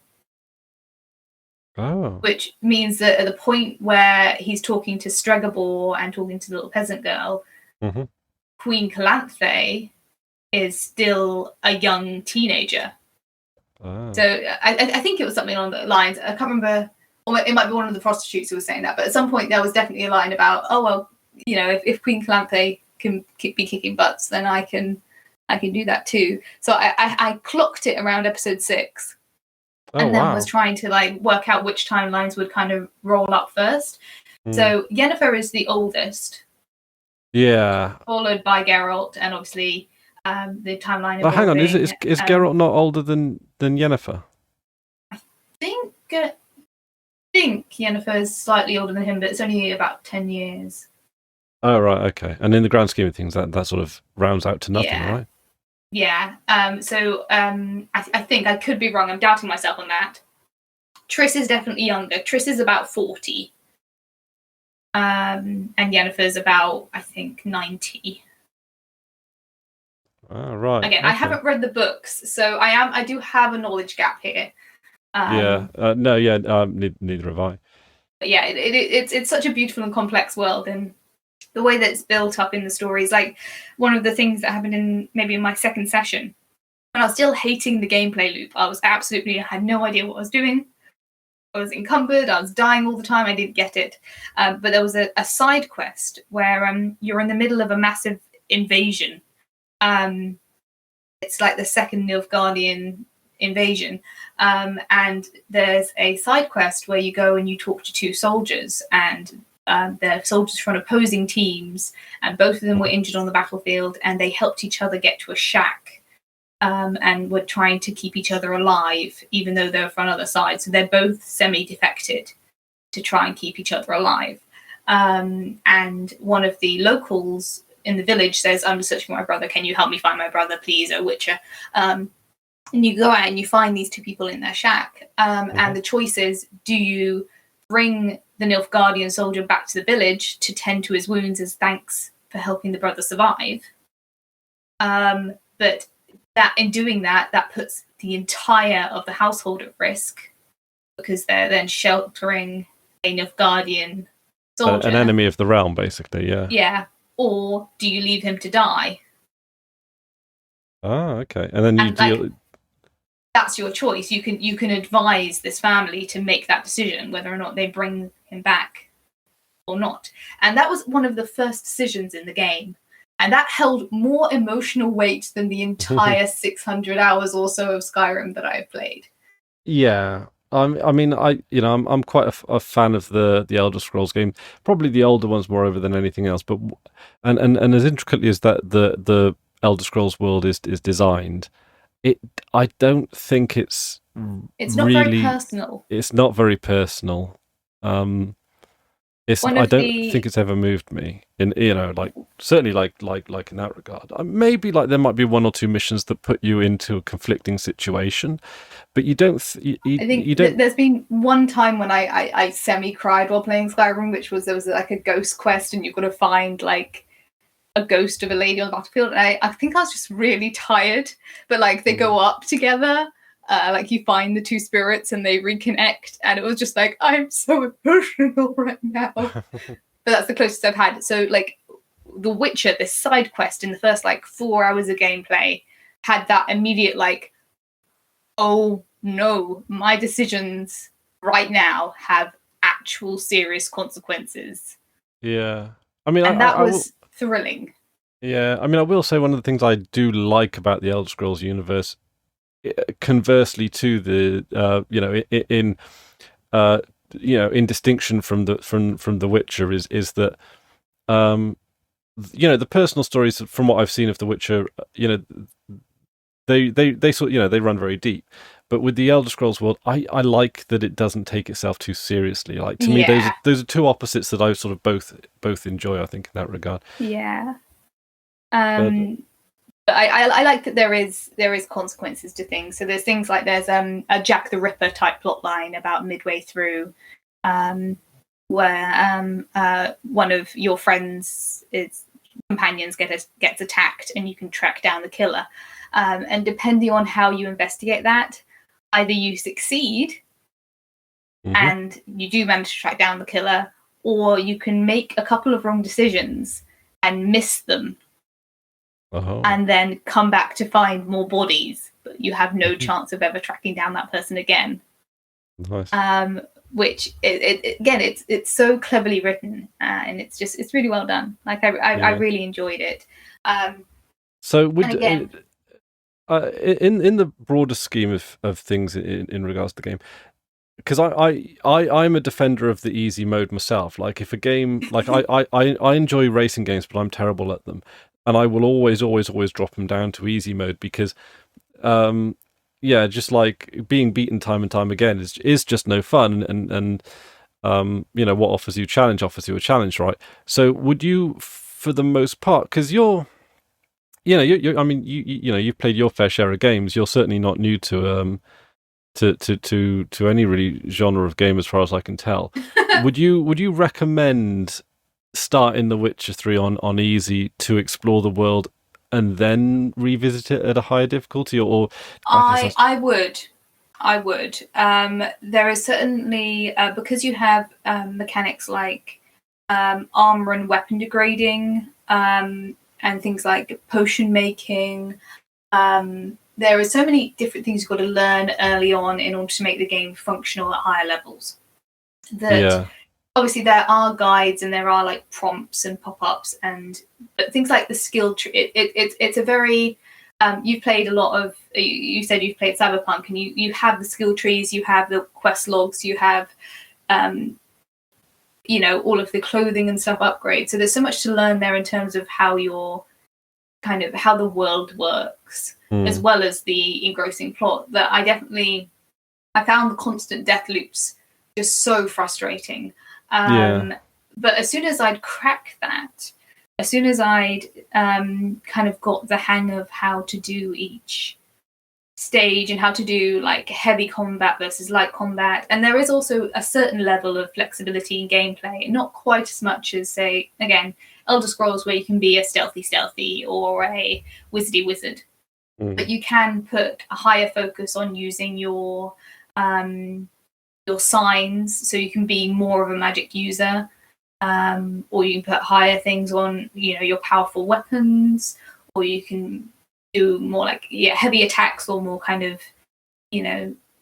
Oh. Which means that at the point where he's talking to Stregobor and talking to the little peasant girl, mm-hmm. Queen Calanthe is still a young teenager. Oh. So I think it was something along the lines. I can't remember, or it might be one of the prostitutes who was saying that, but at some point there was definitely a line about, oh, well, you know, if Queen Calanthe can be kicking butts, then I can do that too. So I clocked it around episode 6. And then was trying to like work out which timelines would kind of roll up first. So Yennefer is the oldest. Yeah. Followed by Geralt, and obviously the timeline. Oh, hang on, is Geralt not older than Yennefer? I think Yennefer is slightly older than him, but it's only about 10 years. Oh right, okay. And in the grand scheme of things, that sort of rounds out to nothing, right? Yeah. So I think I could be wrong. I'm doubting myself on that. Triss is definitely younger. Triss is about 40. And Yennefer's about, I think, 90. Oh, right. Again, I haven't read the books, so I do have a knowledge gap here. Neither have I. But yeah, it's such a beautiful and complex world, and the way that it's built up in the story is like one of the things that happened in my second session. And I was still hating the gameplay loop. I had no idea what I was doing. I was encumbered. I was dying all the time. I didn't get it. But there was a side quest where you're in the middle of a massive invasion. It's like the second Nilfgaardian invasion. And there's a side quest where you go and you talk to 2 soldiers, and they're soldiers from opposing teams, and both of them were injured on the battlefield, and they helped each other get to a shack. And were trying to keep each other alive, even though they were from other sides. So they're both semi-defected to try and keep each other alive. And one of the locals in the village says, I'm searching for my brother. Can you help me find my brother, please, O Witcher? And you go out and you find these 2 people in their shack. And the choice is, do you bring the Nilfgaardian soldier back to the village to tend to his wounds as thanks for helping the brother survive? But that in doing that puts the entire of the household at risk, because they're then sheltering a Nilfgaardian soldier. An enemy of the realm, basically, yeah. Yeah. Or do you leave him to die? Ah, okay. And then that's your choice. You can advise this family to make that decision, whether or not they bring him back or not. And that was one of the first decisions in the game. And that held more emotional weight than the entire 600 hours or so of Skyrim that I've played. Yeah, I'm quite a fan of the Elder Scrolls game. Probably the older ones more over than anything else. But and as intricately as that the Elder Scrolls world is designed, I don't think it's not really very personal. It's not very personal. I don't think it's ever moved me in, certainly like in that regard. Maybe like there might be 1 or 2 missions that put you into a conflicting situation, but you don't. I think there's been one time when I semi cried while playing Skyrim, which was there was like a ghost quest, and you've got to find like a ghost of a lady on the battlefield, and I think I was just really tired. But like they go up together, like you find the two spirits and they reconnect, and it was just like I'm so emotional right now. But that's the closest I've had. So like The Witcher, this side quest in the first like 4 hours of gameplay had that immediate like, oh no, my decisions right now have actual serious consequences. Yeah. I mean, And that I will. was thrilling. Yeah, I mean, I will say one of the things I do like about the Elder Scrolls universe, conversely to the, in distinction from the Witcher, is that, the personal stories from what I've seen of the Witcher, they sort, they run very deep. But with the Elder Scrolls world, I like that it doesn't take itself too seriously. Like to me, those are two opposites that I sort of both enjoy. I think in that regard. Yeah. But I like that there is consequences to things. So there's things like there's a Jack the Ripper type plot line about midway through, where one of your friends' companions gets attacked, and you can track down the killer. And depending on how you investigate that, either you succeed and you do manage to track down the killer, or you can make a couple of wrong decisions and miss them. And then come back to find more bodies, but you have no chance of ever tracking down that person again. Nice. Which it's so cleverly written, and it's really well done. Like I really enjoyed it. So would in the broader scheme of things in regards to the game, because I'm a defender of the easy mode myself. Like if a game, like I enjoy racing games, but I'm terrible at them, and I will always drop them down to easy mode because, just like being beaten time and time again is just no fun, and what offers you a challenge, right? So would you, for the most part, because you've played your fair share of games, you're certainly not new to any really genre of game as far as I can tell. Would you recommend starting The Witcher 3 on easy to explore the world and then revisit it at a higher difficulty, or I would. There is certainly because you have mechanics like armor and weapon degrading, and things like potion making. There are so many different things you've got to learn early on in order to make the game functional at higher levels. Obviously there are guides and there are like prompts and pop-ups and things like the skill tree. It's a very you've played a lot of, you said you've played Cyberpunk, and you have the skill trees, you have the quest logs, you have all of the clothing and stuff upgrades. So there's so much to learn there in terms of how how the world works, as well as the engrossing plot, that I found the constant death loops just so frustrating. But as soon as I'd cracked that, as soon as I'd kind of got the hang of how to do each stage and how to do like heavy combat versus light combat, and there is also a certain level of flexibility in gameplay, not quite as much as, say, again, Elder Scrolls, where you can be a stealthy or a wizardy wizard, but you can put a higher focus on using your signs, so you can be more of a magic user, or you can put higher things on, your powerful weapons, or you can do more like heavy attacks or more kind of,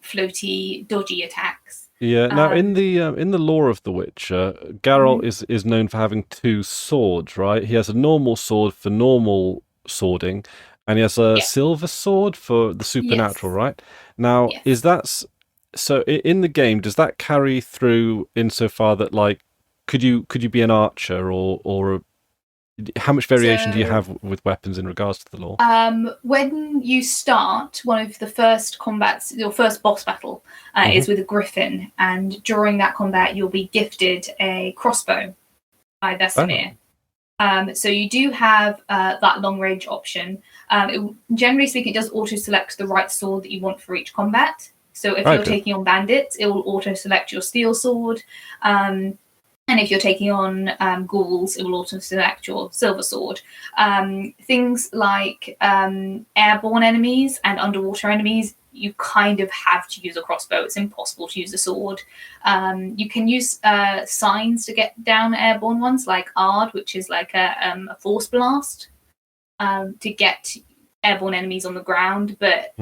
floaty, dodgy attacks. Now in the lore of The Witcher, Geralt is known for having two swords, right? He has a normal sword for normal swording, and he has a silver sword for the supernatural, right? Now, is that so? In the game, does that carry through insofar that, like, could you be an archer, or how much variation do you have with weapons in regards to the lore? When you start, one of the first combats, your first boss battle, is with a griffin, and during that combat, you'll be gifted a crossbow by Vesemir. So you do have that long range option. Generally speaking, it does auto select the right sword that you want for each combat. So if you're taking on bandits, it will auto select your steel sword. And if you're taking on ghouls, it will also select your silver sword. Things like airborne enemies and underwater enemies, you kind of have to use a crossbow. It's impossible to use a sword. You can use signs to get down airborne ones, like ARD, which is like a force blast, to get airborne enemies on the ground. But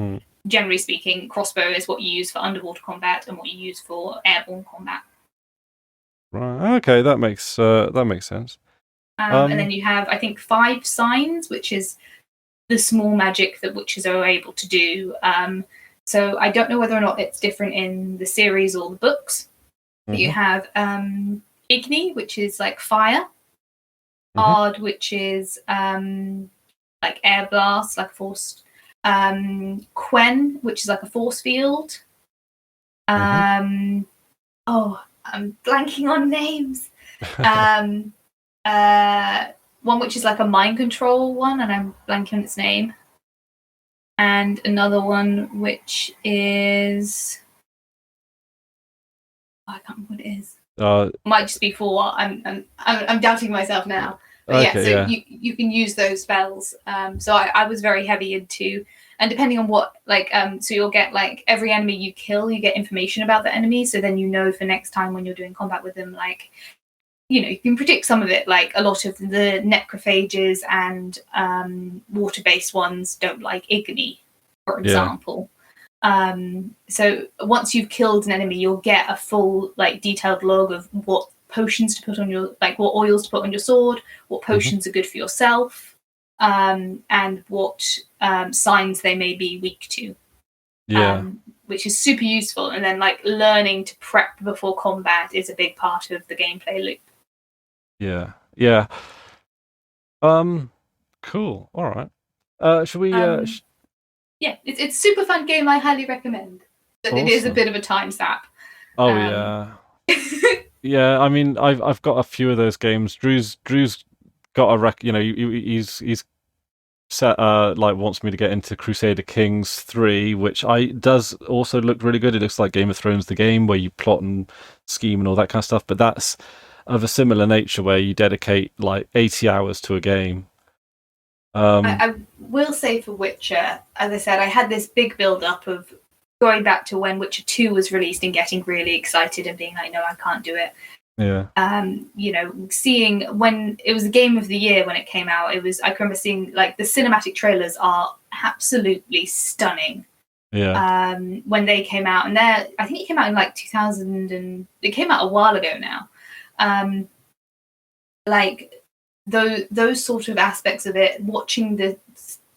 generally speaking, crossbow is what you use for underwater combat and what you use for airborne combat. Right. Okay, that makes sense. And then you have, I think, 5 signs, which is the small magic that witches are able to do. So I don't know whether or not it's different in the series or the books. But you have Igni, which is like fire. Ard, which is like air blast, like forced. Quen, which is like a force field. Oh, I'm blanking on names. One which is like a mind control one, and I'm blanking on its name. And another one which is, I can't remember what it is. Might just be 4. I'm doubting myself now. But okay, you can use those spells. So I was very heavy into, and depending on what, like, so you'll get, like, every enemy you kill, you get information about the enemy. So then you know for next time when you're doing combat with them, like, you know, you can predict some of it. Like a lot of the necrophages and water-based ones don't like Igni, for example. So once you've killed an enemy, you'll get a full, like, detailed log of what potions to put on your, like, what oils to put on your sword, what potions are good for yourself, and what signs they may be weak to. Which is super useful. And then, like, learning to prep before combat is a big part of the gameplay loop. Yeah. Cool. All right. Should we? Yeah, it's a super fun game. I highly recommend. But awesome. It is a bit of a time sap. Oh yeah. Yeah. I mean, I've got a few of those games. Drew's got a he's set like wants me to get into Crusader Kings 3, which does also look really good. It looks like Game of Thrones the game, where you plot and scheme and all that kind of stuff, but that's of a similar nature where you dedicate like 80 hours to a game. I will say for Witcher, as I said, I had this big build up of going back to when Witcher 2 was released and getting really excited and being like, no, I can't do it. You know, seeing when it was the game of the year when it came out, I can remember seeing, like, the cinematic trailers are absolutely stunning. When they came out, and I think it came out in like 2000, and it came out a while ago now. Like those sort of aspects of it, watching the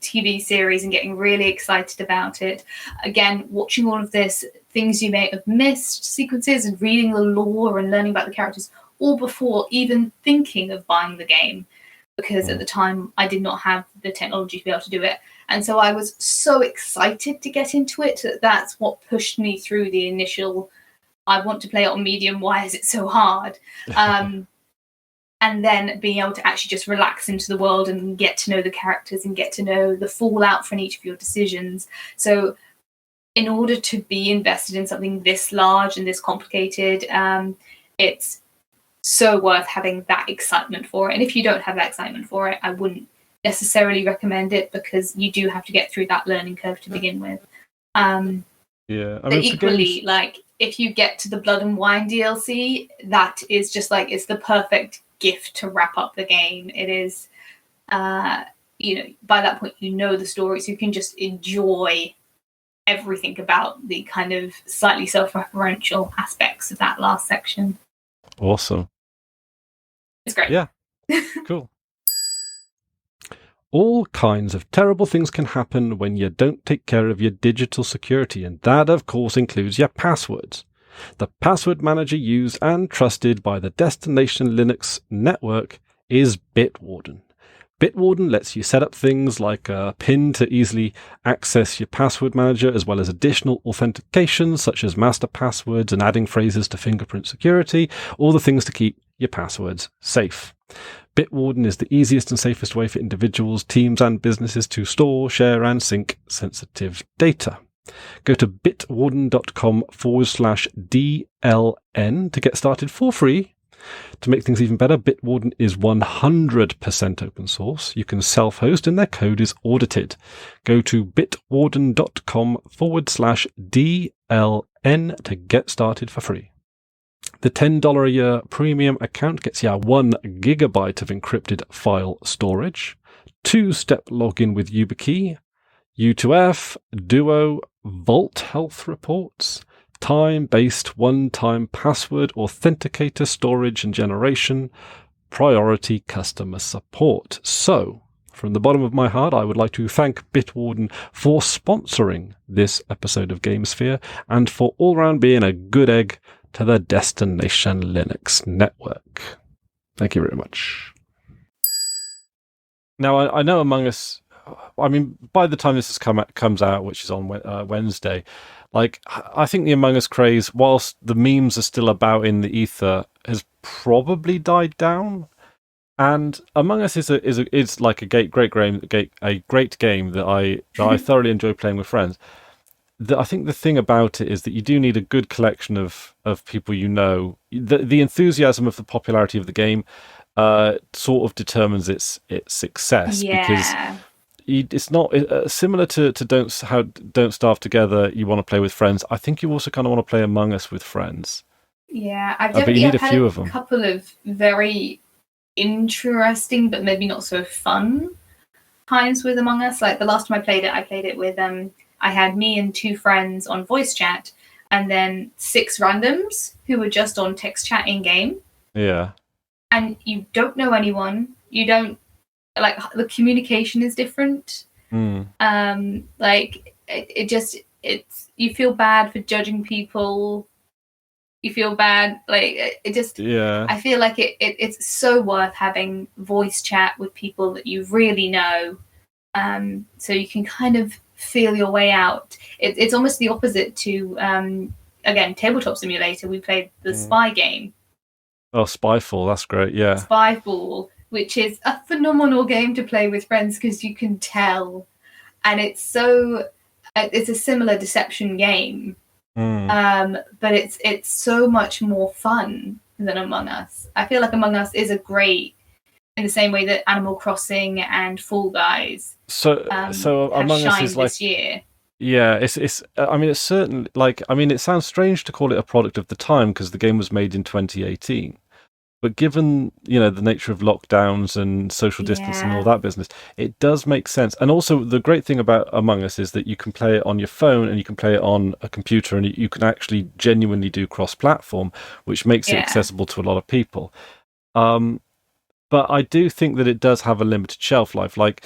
TV series and getting really excited about it. Again, watching all of this, things you may have missed, sequences, and reading the lore and learning about the characters, all before even thinking of buying the game, because at the time I did not have the technology to be able to do it. And so I was so excited to get into it that's what pushed me through the initial, I want to play it on medium, why is it so hard? And then being able to actually just relax into the world and get to know the characters and get to know the fallout from each of your decisions. So in order to be invested in something this large and this complicated, it's so worth having that excitement for it. And if you don't have that excitement for it, I wouldn't necessarily recommend it, because you do have to get through that learning curve to begin with. I mean, but equally, like, if you get to the Blood and Wine DLC, that is just like, it's the perfect gift to wrap up the game. It is, you know, by that point you know the story, so you can just enjoy everything about the kind of slightly self-referential aspects of that last section. Awesome. It's great. Yeah. Cool. All kinds of terrible things can happen when you don't take care of your digital security, and that, of course, includes your passwords. The password manager used and trusted by the Destination Linux network is Bitwarden. Bitwarden lets you set up things like a PIN to easily access your password manager, as well as additional authentications such as master passwords and adding phrases to fingerprint security, all the things to keep your passwords safe. Bitwarden is the easiest and safest way for individuals, teams, and businesses to store, share, and sync sensitive data. Go to bitwarden.com/DLN to get started for free To make things even better, Bitwarden is 100% open source. You can self-host and their code is audited. Go to bitwarden.com/DLN to get started for free. The $10 a year premium account gets you 1 gigabyte of encrypted file storage, 2-step login with YubiKey, U2F, Duo, Vault health reports, time-based one-time password authenticator storage and generation, priority customer support. So, from the bottom of my heart, I would like to thank Bitwarden for sponsoring this episode of Gamesphere and for all round being a good egg to the Destination Linux network. Thank you very much. Now, I know Among Us, I mean, by the time this comes out, which is on Wednesday, like, I think the Among Us craze, whilst the memes are still about in the ether, has probably died down. And Among Us is like a great game that I thoroughly enjoy playing with friends. I think the thing about it is that you do need a good collection of people you know. The enthusiasm of the popularity of the game sort of determines its success, because it's not similar to Don't Starve Together. You want to play with friends. I think you also kind of want to play Among Us with friends. Yeah, I've but you need had few of them. A couple of very interesting but maybe not so fun times with Among Us. Like the last time I played it with I had me and 2 friends on voice chat, and then 6 randoms who were just on text chat in game. Yeah. And you don't know anyone. You don't, like, the communication is different. Like it's you feel bad for judging people. You feel bad, like it just. Yeah. I feel like it's so worth having voice chat with people that you really know, so you can kind of feel your way out. It's almost the opposite to again, Tabletop Simulator. We played the spy game. Oh, Spyfall, that's great. Yeah, Spyfall, which is a phenomenal game to play with friends because you can tell, and it's a similar deception game. But it's so much more fun than Among Us. I feel like Among Us is a great, in the same way that Animal Crossing and Fall Guys so Among Us is like this year. Yeah, it's. I mean, it's certainly like. I mean, it sounds strange to call it a product of the time because the game was made in 2018. But given the nature of lockdowns and social distancing and all that business, it does make sense. And also, the great thing about Among Us is that you can play it on your phone and you can play it on a computer, and you can actually genuinely do cross-platform, which makes it accessible to a lot of people. But I do think that it does have a limited shelf life. Like,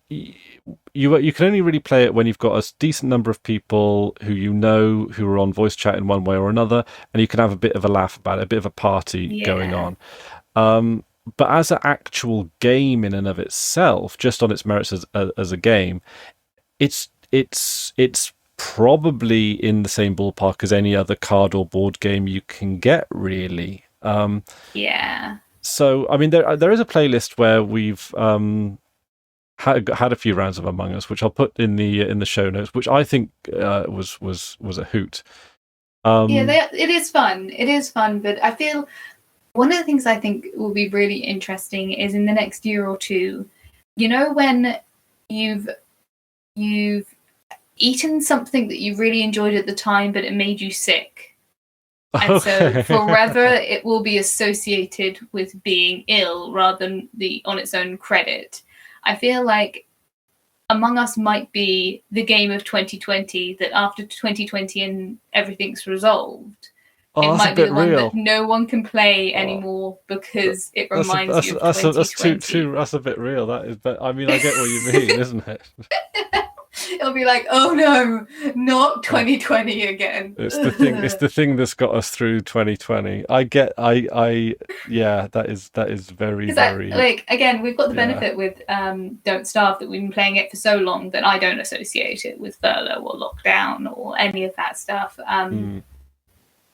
you can only really play it when you've got a decent number of people who are on voice chat in one way or another, and you can have a bit of a laugh about it, a bit of a party going on. But as an actual game in and of itself, just on its merits as a game, it's probably in the same ballpark as any other card or board game you can get, really. So, I mean, there is a playlist where we've had a few rounds of Among Us, which I'll put in the show notes, which I think was a hoot. It is fun. It is fun, but I feel one of the things I think will be really interesting is in the next year or two, when you've eaten something that you really enjoyed at the time, but it made you sick. And so forever it will be associated with being ill rather than on its own credit. I feel like Among Us might be the game of 2020, that after 2020 and everything's resolved, it might be the one that no one can play anymore because it reminds you of 2020. That's a bit real, that is. But I mean, I get what you mean, isn't it? It'll be like, oh no, not 2020 again. It's the thing that's got us through 2020. Yeah, that is very, very. Like, again, we've got the benefit with Don't Starve, that we've been playing it for so long that I don't associate it with furlough or lockdown or any of that stuff.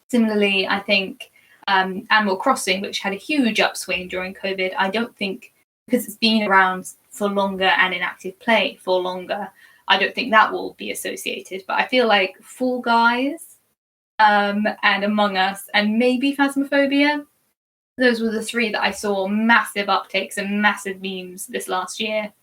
Similarly, I think Animal Crossing, which had a huge upswing during COVID, I don't think, because it's been around for longer and in active play for longer, I don't think that will be associated. But I feel like Fall Guys and Among Us and maybe Phasmophobia, those were the three that I saw massive uptakes and massive memes this last year.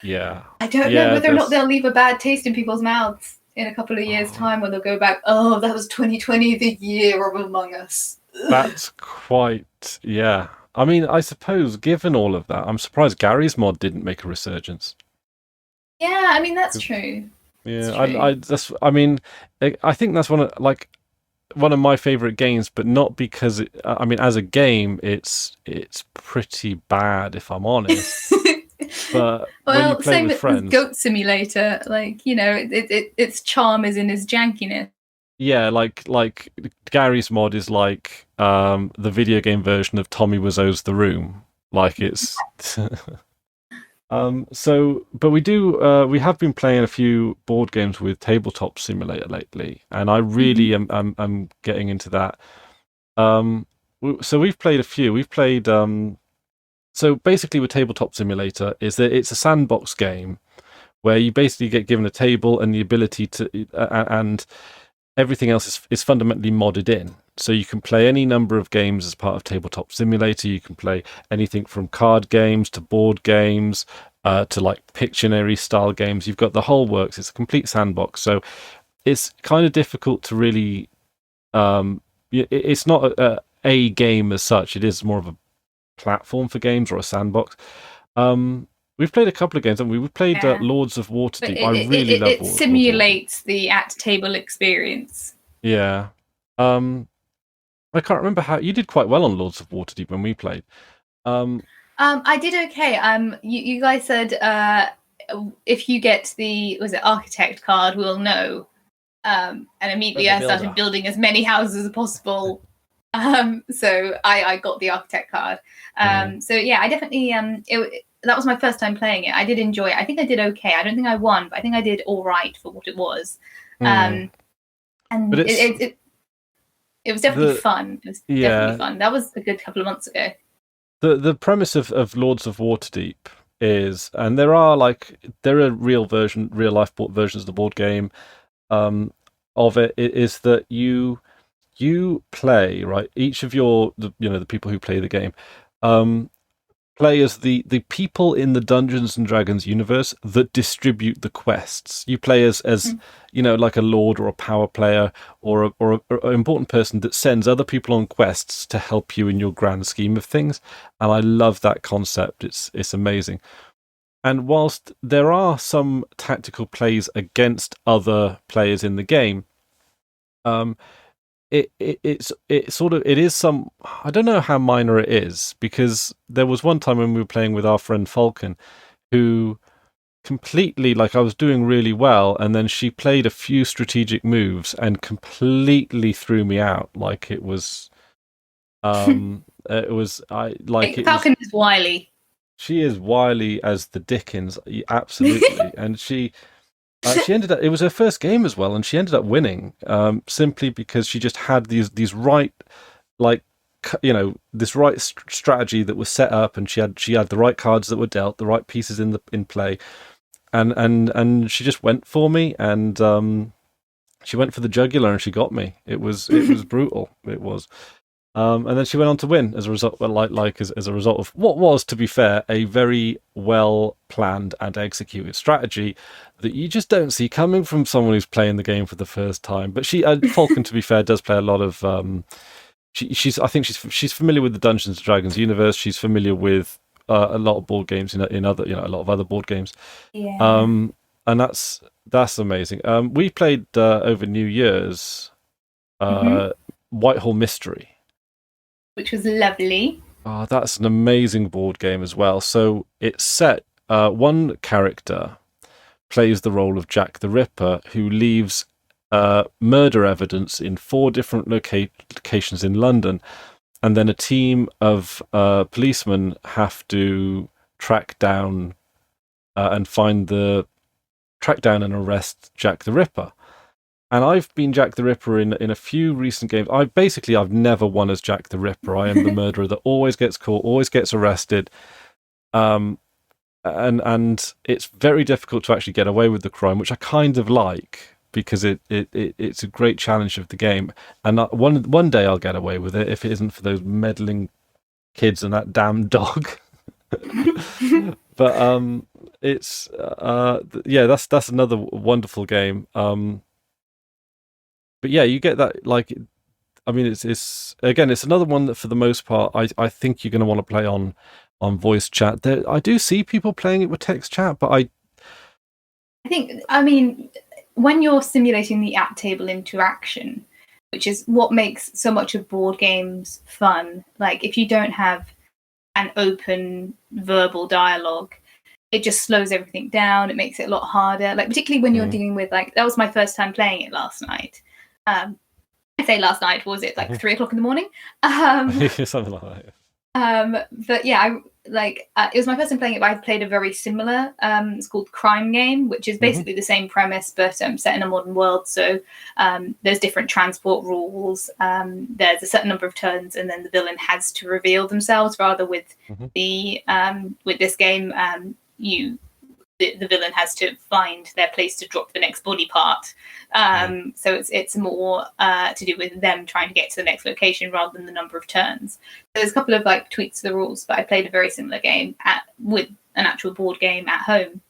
Yeah. I don't know whether or not they'll leave a bad taste in people's mouths in a couple of years' time when they'll go back, oh, that was 2020, the year of Among Us. That's quite, yeah. I mean, I suppose, given all of that, I'm surprised Gary's mod didn't make a resurgence. Yeah, I mean, that's true. Yeah, That's true. I mean, I think that's one of my favorite games, but not because I mean, as a game, it's pretty bad if I'm honest. But when you Well, play same with with friends, Goat Simulator. Like, you know, its charm is in its jankiness. yeah, like Gary's mod is like the video game version of Tommy Wiseau's The Room. Like it's so, but we have been playing a few board games with Tabletop Simulator lately, and I really am getting into that. So we've played a few. We've played so basically with Tabletop Simulator is that it's a sandbox game where you basically get given a table and the ability to and everything else is fundamentally modded in. So you can play any number of games as part of Tabletop Simulator. You can play anything from card games to board games to like Pictionary style games. You've got the whole works. It's a complete sandbox. So it's kind of difficult to really. It's not a game as such. It is more of a platform for games or a sandbox. We've played a couple of games, and we've played Lords of Waterdeep. I really love it simulates the at-table experience. Yeah. I can't remember how you did quite well on Lords of Waterdeep when we played. I did okay. You guys said if you get the architect card, we'll know. And immediately I started building as many houses as possible. So I got the architect card. So yeah, I definitely that was my first time playing it. I did enjoy it. I think I did okay. I don't think I won, but I think I did all right for what it was. And but it was definitely fun. It was definitely fun. That was a good couple of months ago. The premise of Lords of Waterdeep is, and there are real life versions of the board game of it, is that you play, right, each of the people who play the game play as the people in the Dungeons and Dragons universe that distribute the quests. You play as like a lord or a power player or an important person that sends other people on quests to help you in your grand scheme of things. And I love that concept. It's amazing. And whilst there are some tactical plays against other players in the game, it is some, I don't know how minor it is, because there was one time when we were playing with our friend Falcon, who completely, like, I was doing really well, and then she played a few strategic moves and completely threw me out. Like it was Falcon is wily. She is wily as the Dickens, absolutely. And she ended up, it was her first game as well, and she ended up winning simply because she just had these right, this right strategy that was set up, and she had the right cards that were dealt, the right pieces in play, and she just went for me, and she went for the jugular, and she got me. It was brutal. It was. And then she went on to win as a result, as a result of what was, to be fair, a very well planned and executed strategy that you just don't see coming from someone who's playing the game for the first time. But Falcon, to be fair, does play a lot of. I think she's familiar with the Dungeons and Dragons universe. She's familiar with a lot of board games in other, a lot of other board games. Yeah. And that's amazing. We played over New Year's Whitehall Mystery, which was lovely. Oh, that's an amazing board game as well. So it's set, one character plays the role of Jack the Ripper, who leaves murder evidence in 4 different locations in London. And then a team of policemen have to track down and arrest Jack the Ripper. And I've been Jack the Ripper in a few recent games. I've never won as Jack the Ripper. I am the murderer that always gets caught, always gets arrested. And it's very difficult to actually get away with the crime, which I kind of like. because it's a great challenge of the game. And one day I'll get away with it if it isn't for those meddling kids and that damn dog. But it's yeah, that's another wonderful game. But yeah, you get that, like, I mean, it's again, it's another one that for the most part, I think you're going to want to play on voice chat. I do see people playing it with text chat, but I think, I mean, when you're simulating the at table interaction, which is what makes so much of board games fun, like if you don't have an open verbal dialogue, it just slows everything down. It makes it a lot harder. Like particularly when you're dealing with, like, that was my first time playing it last night. I say last night, was it like 3:00 in the morning? something like that. But yeah, it was my first time playing it, but I've played a very similar, it's called Crime Game, which is basically the same premise, but set in a modern world. So there's different transport rules. There's a certain number of turns, and then the villain has to reveal themselves. Rather with with this game, the villain has to find their place to drop the next body part. So it's more to do with them trying to get to the next location rather than the number of turns. So there's a couple of like tweaks to the rules, but I played a very similar game with an actual board game at home.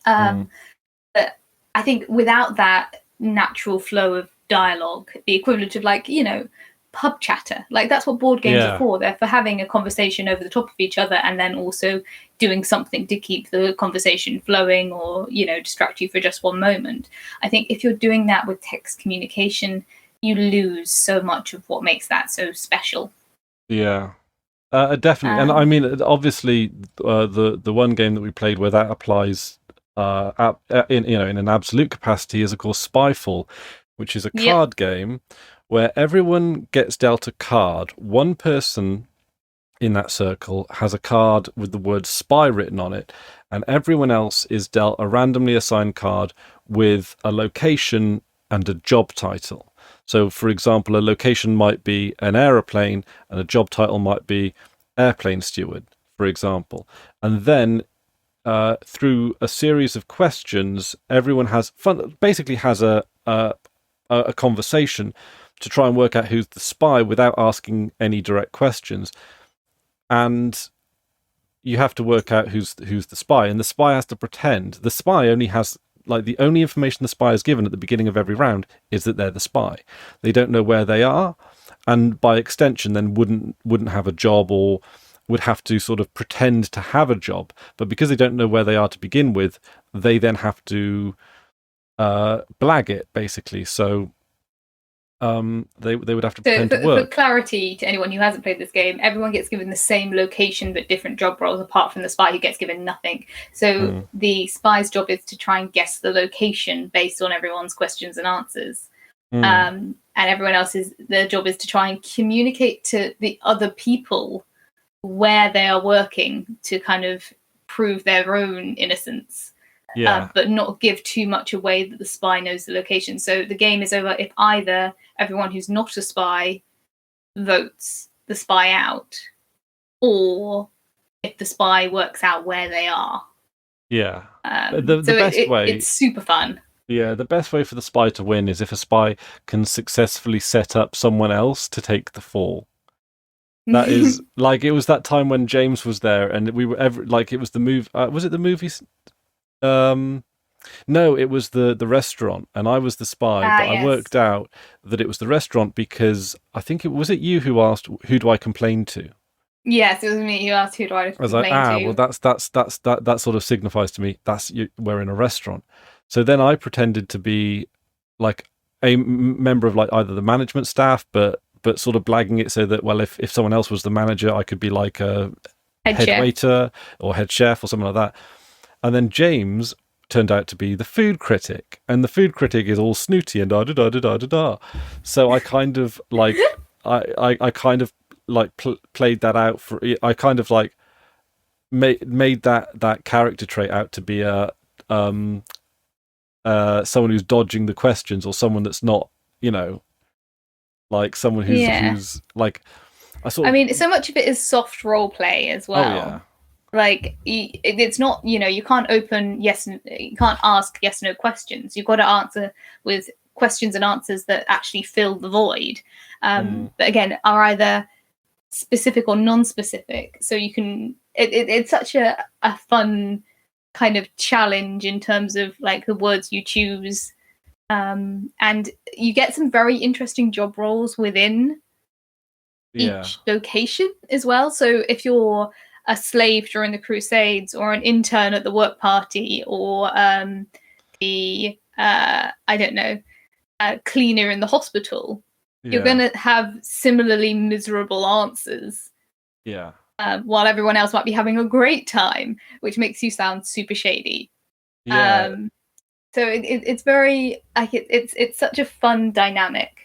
But I think without that natural flow of dialogue, the equivalent of, like, you know, pub chatter, like that's what board games are for. They're for having a conversation over the top of each other, and then also doing something to keep the conversation flowing, or, you know, distract you for just one moment. I think if you're doing that with text communication, you lose so much of what makes that so special. Yeah, definitely. And I mean, obviously, the one game that we played where that applies in an absolute capacity is, of course, Spyfall, which is a card game where everyone gets dealt a card. One person in that circle has a card with the word spy written on it, and everyone else is dealt a randomly assigned card with a location and a job title. So, for example, a location might be an aeroplane, and a job title might be airplane steward, for example. And then through a series of questions, everyone basically has a conversation to try and work out who's the spy without asking any direct questions. And you have to work out who's the spy, and the spy has to pretend. The spy only has, like, the only information the spy is given at the beginning of every round is that they're the spy. They don't know where they are, and by extension then wouldn't have a job, or would have to sort of pretend to have a job. But because they don't know where they are to begin with, they then have to blag it, basically. So they would have to pretend to work. For clarity to anyone who hasn't played this game, everyone gets given the same location but different job roles, apart from the spy, who gets given nothing. So the spy's job is to try and guess the location based on everyone's questions and answers. And everyone else's, their job is to try and communicate to the other people where they are working to kind of prove their own innocence. But not give too much away that the spy knows the location. So the game is over if either everyone who's not a spy votes the spy out, or if the spy works out where they are. Yeah. The best way... It's super fun. Yeah, the best way for the spy to win is if a spy can successfully set up someone else to take the fall. That is, like, it was that time when James was there, and we were it was the move. Was it the movies? No, it was the restaurant, and I was the spy. But I worked out that it was the restaurant because I think it was you who asked, "Who do I complain to?" Yes, it was me who asked, "Who do I complain to?" I was like, well, that sort of signifies to me we're in a restaurant. So then I pretended to be like a member of, like, either the management staff, but sort of blagging it so that, well, if someone else was the manager, I could be like a head waiter or head chef or something like that. And then James turned out to be the food critic, and the food critic is all snooty and da da da da da da da. So I kind of like I kind of like played that out for. I kind of like made that character trait out to be a someone who's dodging the questions, or someone that's not, you know, like someone who's like I mean, so much of it is soft role play as well. Oh yeah. Like it's not, you can't open you can't ask yes no questions. You've got to answer with questions and answers that actually fill the void. Mm, But again, are either specific or non-specific. So you can it's such a fun kind of challenge in terms of like the words you choose. And you get some very interesting job roles within yeah, each location as well. So if you're a slave during the Crusades, or an intern at the work party, or the I don't know, cleaner in the hospital, you're going yeah, to have similarly miserable answers, yeah. while everyone else might be having a great time, which makes you sound super shady. Yeah, Um, so it's very like it's such a fun dynamic.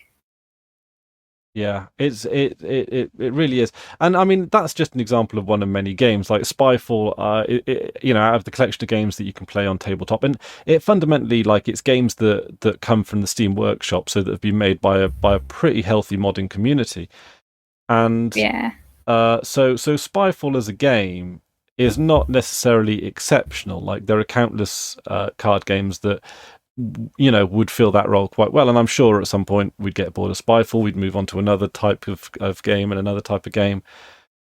yeah, it really is, and I mean that's just an example of one of many games like Spyfall. Out of the collection of games that you can play on tabletop, and it fundamentally like it's games that come from the Steam Workshop, so that have been made by a pretty healthy modding community, and Yeah. so Spyfall as a game is not necessarily exceptional. Like there are countless card games that would fill that role quite well. And I'm sure at some point we'd get bored of Spyfall, we'd move on to another type of game and another type of game.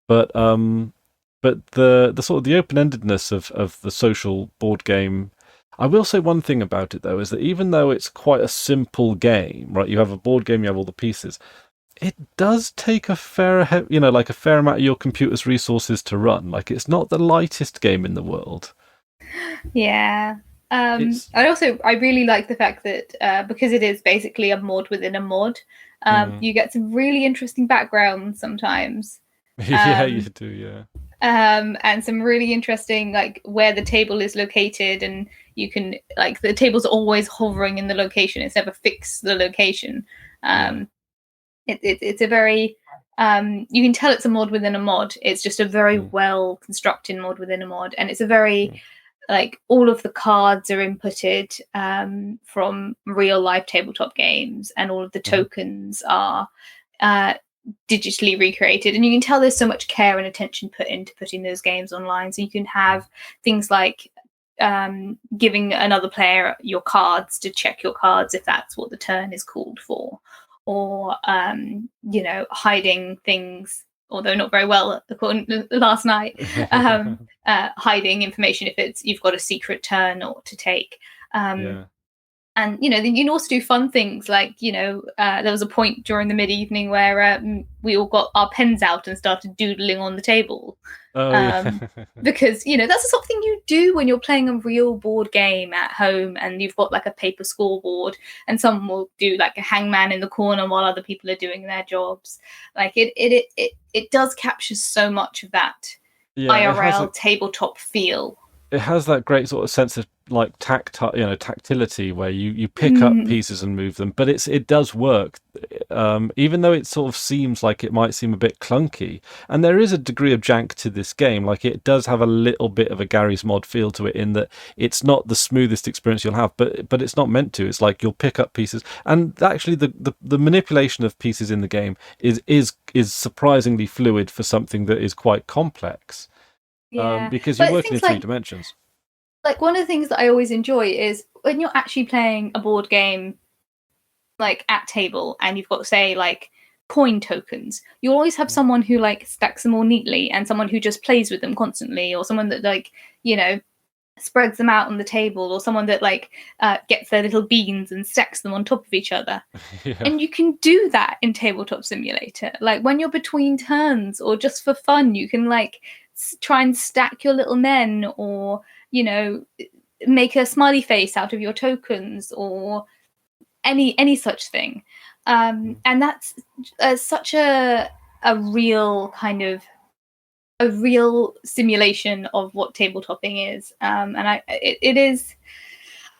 But the sort of the open-endedness of the social board game. I will say one thing about it though, is that even though it's quite a simple game, right? You have a board game, you have all the pieces. It does take like a fair amount of your computer's resources to run. Like it's not the lightest game in the world. Yeah. It's I really like the fact that because it is basically a mod within a mod, mm, you get some really interesting backgrounds sometimes. yeah, you Um, do, yeah, and some really interesting like where the table is located, and you can like the table's always hovering in the location. It's never fixed the location. yeah. Um, it's a very you can tell it's a mod within a mod. It's just a very Mm. well constructed mod within a mod, and it's a very Mm. like all of the cards are inputted from real life tabletop games, and all of the Mhm. tokens are uh, digitally recreated, and you can tell there's so much care and attention put into putting those games online. So you can Mm. have things like giving another player your cards to check your cards if that's what the turn is called for, or hiding things, although not very well according to last night. Hiding information if it's you've got a secret turn or to take. Um, Yeah. and then you can also do fun things like there was a point during the mid-evening where we all got our pens out and started doodling on the table, Oh yeah. um, because that's the sort of thing you do when you're playing a real board game at home, and you've got like a paper scoreboard, and someone will do like a hangman in the corner while other people are doing their jobs. Like it does capture so much of that Yeah, IRL tabletop feel. it has that great sort of sense of like tactility where you pick up Mm, pieces and move them, but it does work, even though it sort of seems like it might seem a bit clunky, and there is a degree of jank to this game. Like it does have a little bit of a Gary's Mod feel to it, in that it's not the smoothest experience you'll have, but it's not meant to. It's like you'll pick up pieces, and actually the manipulation of pieces in the game is surprisingly fluid for something that is quite complex, yeah, because you're but working in things three dimensions. like one of the things that I always enjoy is when you're actually playing a board game like at table, and you've got say like coin tokens. You always have someone who like stacks them all neatly, and someone who just plays with them constantly, or someone that like spreads them out on the table, or someone that like gets their little beans and stacks them on top of each other. Yeah. And you can do that in Tabletop Simulator. Like when you're between turns, or just for fun, you can like try and stack your little men, or you know make a smiley face out of your tokens, or any such thing. And that's such a real kind of a real simulation of what tabletoping is. And it is.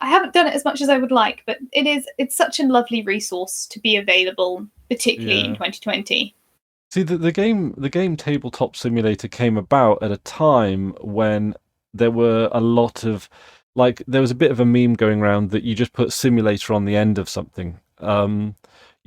I haven't done it as much as I would like, but it's such a lovely resource to be available, particularly in Yeah. 2020. See, the game Tabletop Simulator came about at a time when there were a lot of, like, there was a bit of a meme going around that you just put simulator on the end of something. You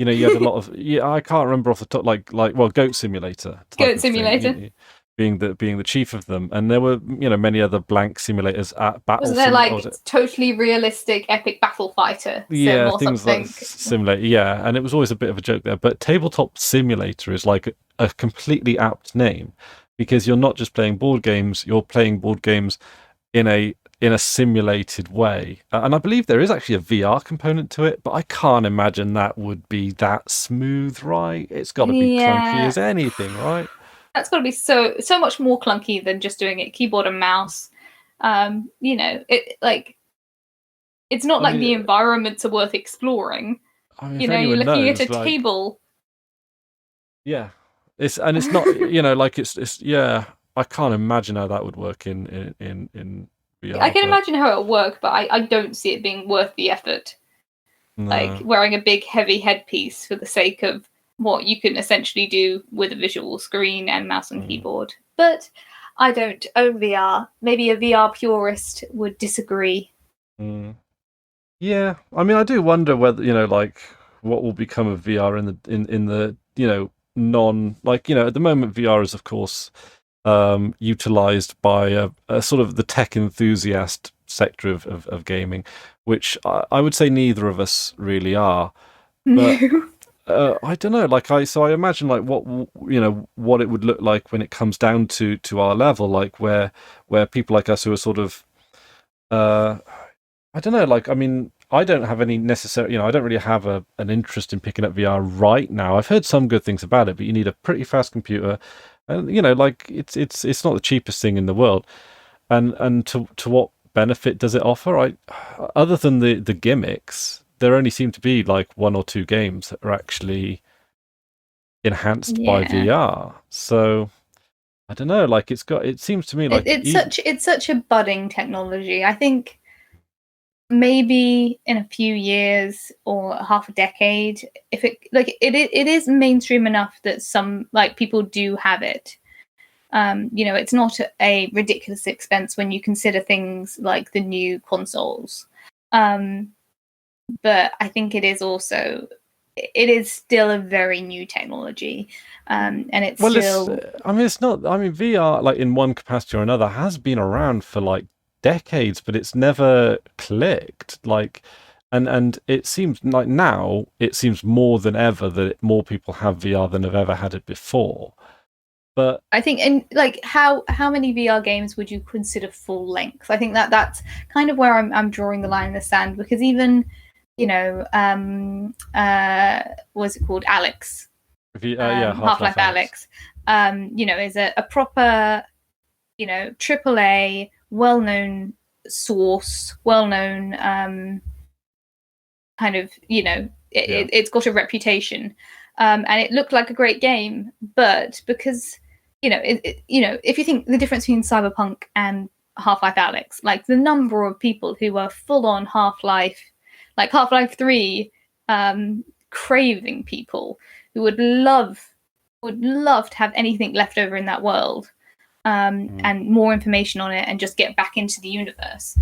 had a lot of, yeah, I can't remember off the top, like well, Goat Simulator type Goat of thing. Simulator. being the chief of them, and there were many other blank simulators at battle Wasn't there sim. Or like was it? totally realistic epic battle fighter sim Yeah, or things like something? simulator. Yeah, and it was always a bit of a joke there. But tabletop simulator is like a completely apt name because you're not just playing board games; you're playing board games in a simulated way. And I believe there is actually a VR component to it, but I can't imagine that would be that smooth, right? It's got to be clunky Yeah, as anything, right? that's got to be so much more clunky than just doing it keyboard and mouse. It's not I like the mean, environments are worth exploring. if You're anyone looking at a knows, like, table. yeah, it's not, like it's yeah. I can't imagine how that would work in I VR, can but imagine how it'll work, but I don't see it being worth the effort. Like no. wearing a big heavy headpiece for the sake of what you can essentially do with a visual screen and mouse and Mm, keyboard. But I don't own VR. Maybe a VR purist would disagree. mm. Yeah, I mean, I do wonder whether like what will become of VR in the non like at the moment VR is of course utilized by a sort of the tech enthusiast sector of gaming, which I would say neither of us really are. But No. I don't know. I imagine like what it would look like when it comes down to our level, like where people like us who are sort of uh I don't know. Like, I mean, I don't have any necessary. I don't really have an interest in picking up VR right now. I've heard some good things about it, but you need a pretty fast computer, and like it's not the cheapest thing in the world. And to what benefit does it offer? Other than the gimmicks, there only seem to be like one or two games that are actually enhanced by Yeah. VR. So I don't know. Like, it seems to me It, like it's such it's such a budding technology. I think maybe in a few years or half a decade, if it is mainstream enough that some like people do have it. It's not a ridiculous expense when you consider things like the new consoles. Um, but I think it is still a very new technology, and it's Well, still I mean, it's not, I mean, VR, like in one capacity or another, has been around for like decades, but it's never clicked. Like, and it seems like now it seems more than ever that more people have VR than have ever had it before. But I think, and like how many VR games would you consider full length? I think that's kind of where I'm drawing the line in the sand, because even what's it called, Alex, yeah, Half Half-Life Life Alex. Alex, is a proper AAA, well known source, well known kind of Yeah. it's got a reputation, and it looked like a great game, but because if you think the difference between Cyberpunk and Half-Life Alex, like the number of people who are full on Half-Life, like Half-Life 3, craving people who would love to have anything left over in that world, Mm. and more information on it and just get back into the universe,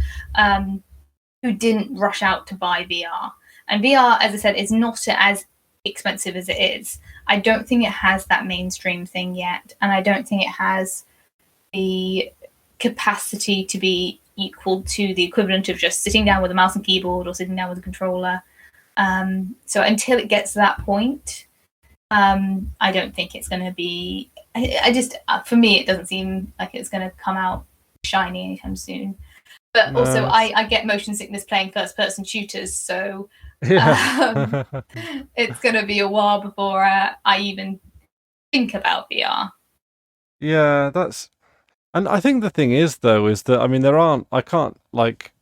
who didn't rush out to buy VR. And VR, as I said, is not as expensive as it is. I don't think it has that mainstream thing yet, and I don't think it has the capacity to be equal to the equivalent of just sitting down with a mouse and keyboard or sitting down with a controller. So until it gets to that point, I don't think it's going to be. I just, for me, it doesn't seem like it's going to come out shiny anytime soon. But also, No, I get motion sickness playing first-person shooters, so yeah. um, it's going to be a while before I even think about VR. Yeah, and I think the thing is though is that I mean I can't like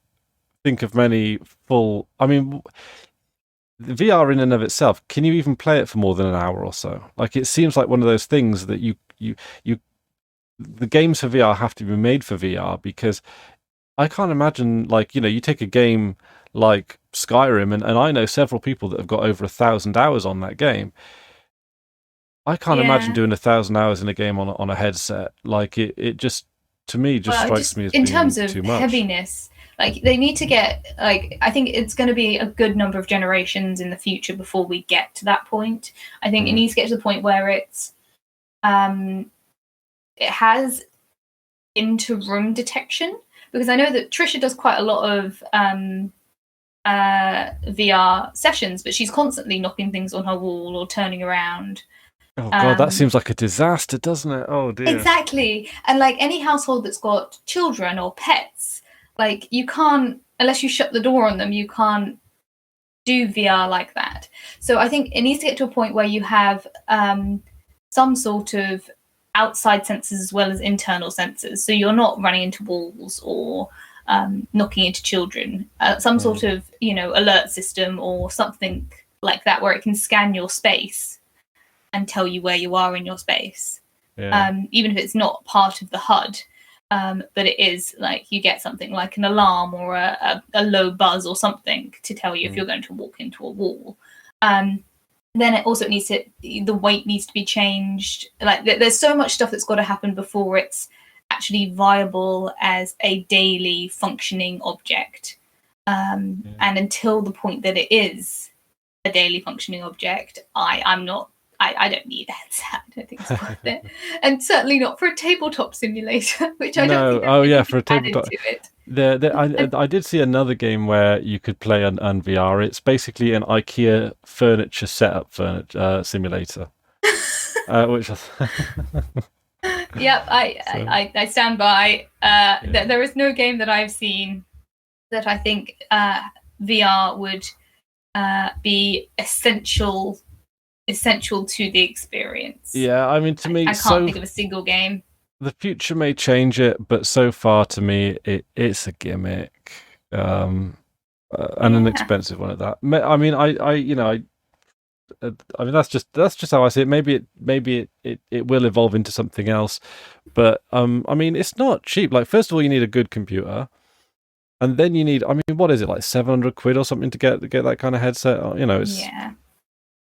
think of many full. I mean, the VR in and of itself, can you even play it for more than an hour or so? Like, it seems like one of those things that you the games for VR have to be made for VR, because I can't imagine, like, you take a game like Skyrim, and I know several people that have got over 1,000 hours on that game. I can't imagine Yeah. doing 1,000 hours in a game on a headset. Like, it just, to me, just Well, strikes just me as in terms being of too much. heaviness, like they need to get like I think it's going to be a good number of generations in the future before we get to that point. I think it Mm. needs to get to the point where it's um it has into-room detection, because I know that Trisha does quite a lot of VR sessions, but she's constantly knocking things on her wall or turning around. Oh God, that seems like a disaster, doesn't it? Oh dear. Exactly. And like any household that's got children or pets, like you can't, unless you shut the door on them, you can't do VR like that. So I think it needs to get to a point where you have some sort of outside sensors as well as internal sensors. So you're not running into walls or knocking into children. Some sort of, alert system or something like that where it can scan your space and tell you where you are in your space. Yeah. Even if it's not part of the HUD. But it is like you get something like an alarm or a low buzz or something to tell you if you're going to walk into a wall. Then it also the weight needs to be changed. Like there's so much stuff that's got to happen before it's actually viable as a daily functioning object. And until the point that it is a daily functioning object, I don't need a headset. I don't think it's worth it, and certainly not for a tabletop simulator, which I don't think. Oh yeah, for a tabletop. To it. I did see another game where you could play an VR. It's basically an IKEA furniture setup simulator, which. Yep, I stand by. There is no game that I've seen that I think VR would be essential to the experience. Yeah, I mean, to me, I can't think of a single game. The future may change it, but so far, to me, it's a gimmick, and an expensive one at that. I mean, I mean, that's just how I see it. Maybe it will evolve into something else, but I mean, it's not cheap. Like, first of all, you need a good computer, and then you need. I mean, what is it, like £700 or something to get that kind of headset? It's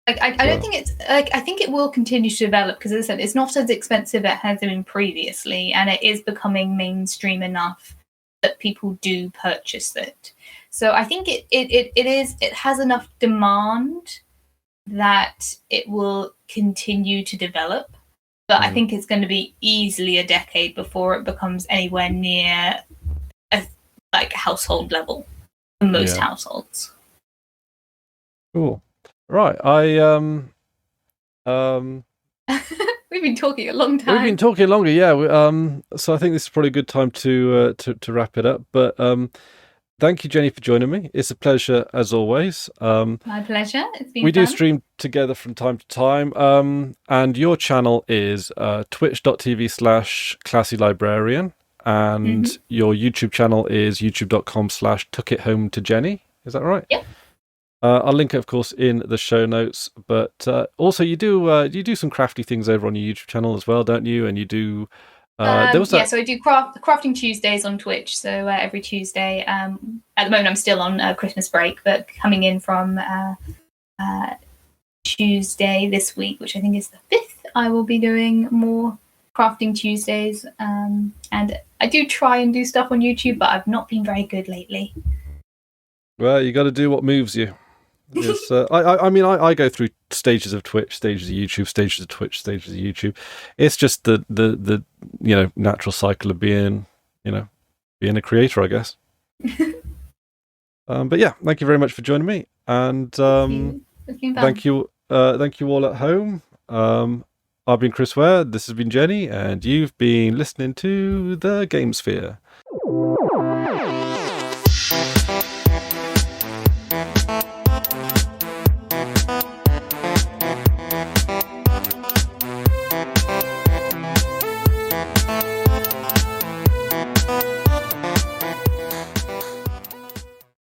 Like, I don't think it's like, I think it will continue to develop because, as I said, it's not as expensive as it has been previously, and it is becoming mainstream enough that people do purchase it. So I think it has enough demand that it will continue to develop, but I think it's going to be easily a decade before it becomes anywhere near a household level for most households. Cool. Right, We've been talking a long time. We've been talking longer, yeah. So I think this is probably a good time to wrap it up. But thank you, Jenny, for joining me. It's a pleasure as always. My pleasure. It's been. We do stream together from time to time. And your channel is twitch.tv/classylibrarian, and your YouTube channel is youtube.com/tookithometojenny. Is that right? Yep. I'll link it, of course, in the show notes. But also, you do some crafty things over on your YouTube channel as well, don't you? And you do. So I do crafting Tuesdays on Twitch. So every Tuesday. At the moment, I'm still on Christmas break, but coming in from Tuesday this week, which I think is the 5th, I will be doing more crafting Tuesdays. And I do try and do stuff on YouTube, but I've not been very good lately. Well, you got to do what moves you. Yes, I mean, I go through stages of Twitch, stages of YouTube, stages of Twitch, stages of YouTube. It's just the natural cycle of being a creator, I guess. But yeah, thank you very much for joining me, and thank you all at home. I've been Chris Ware. This has been Jenny, and you've been listening to the Game Sphere.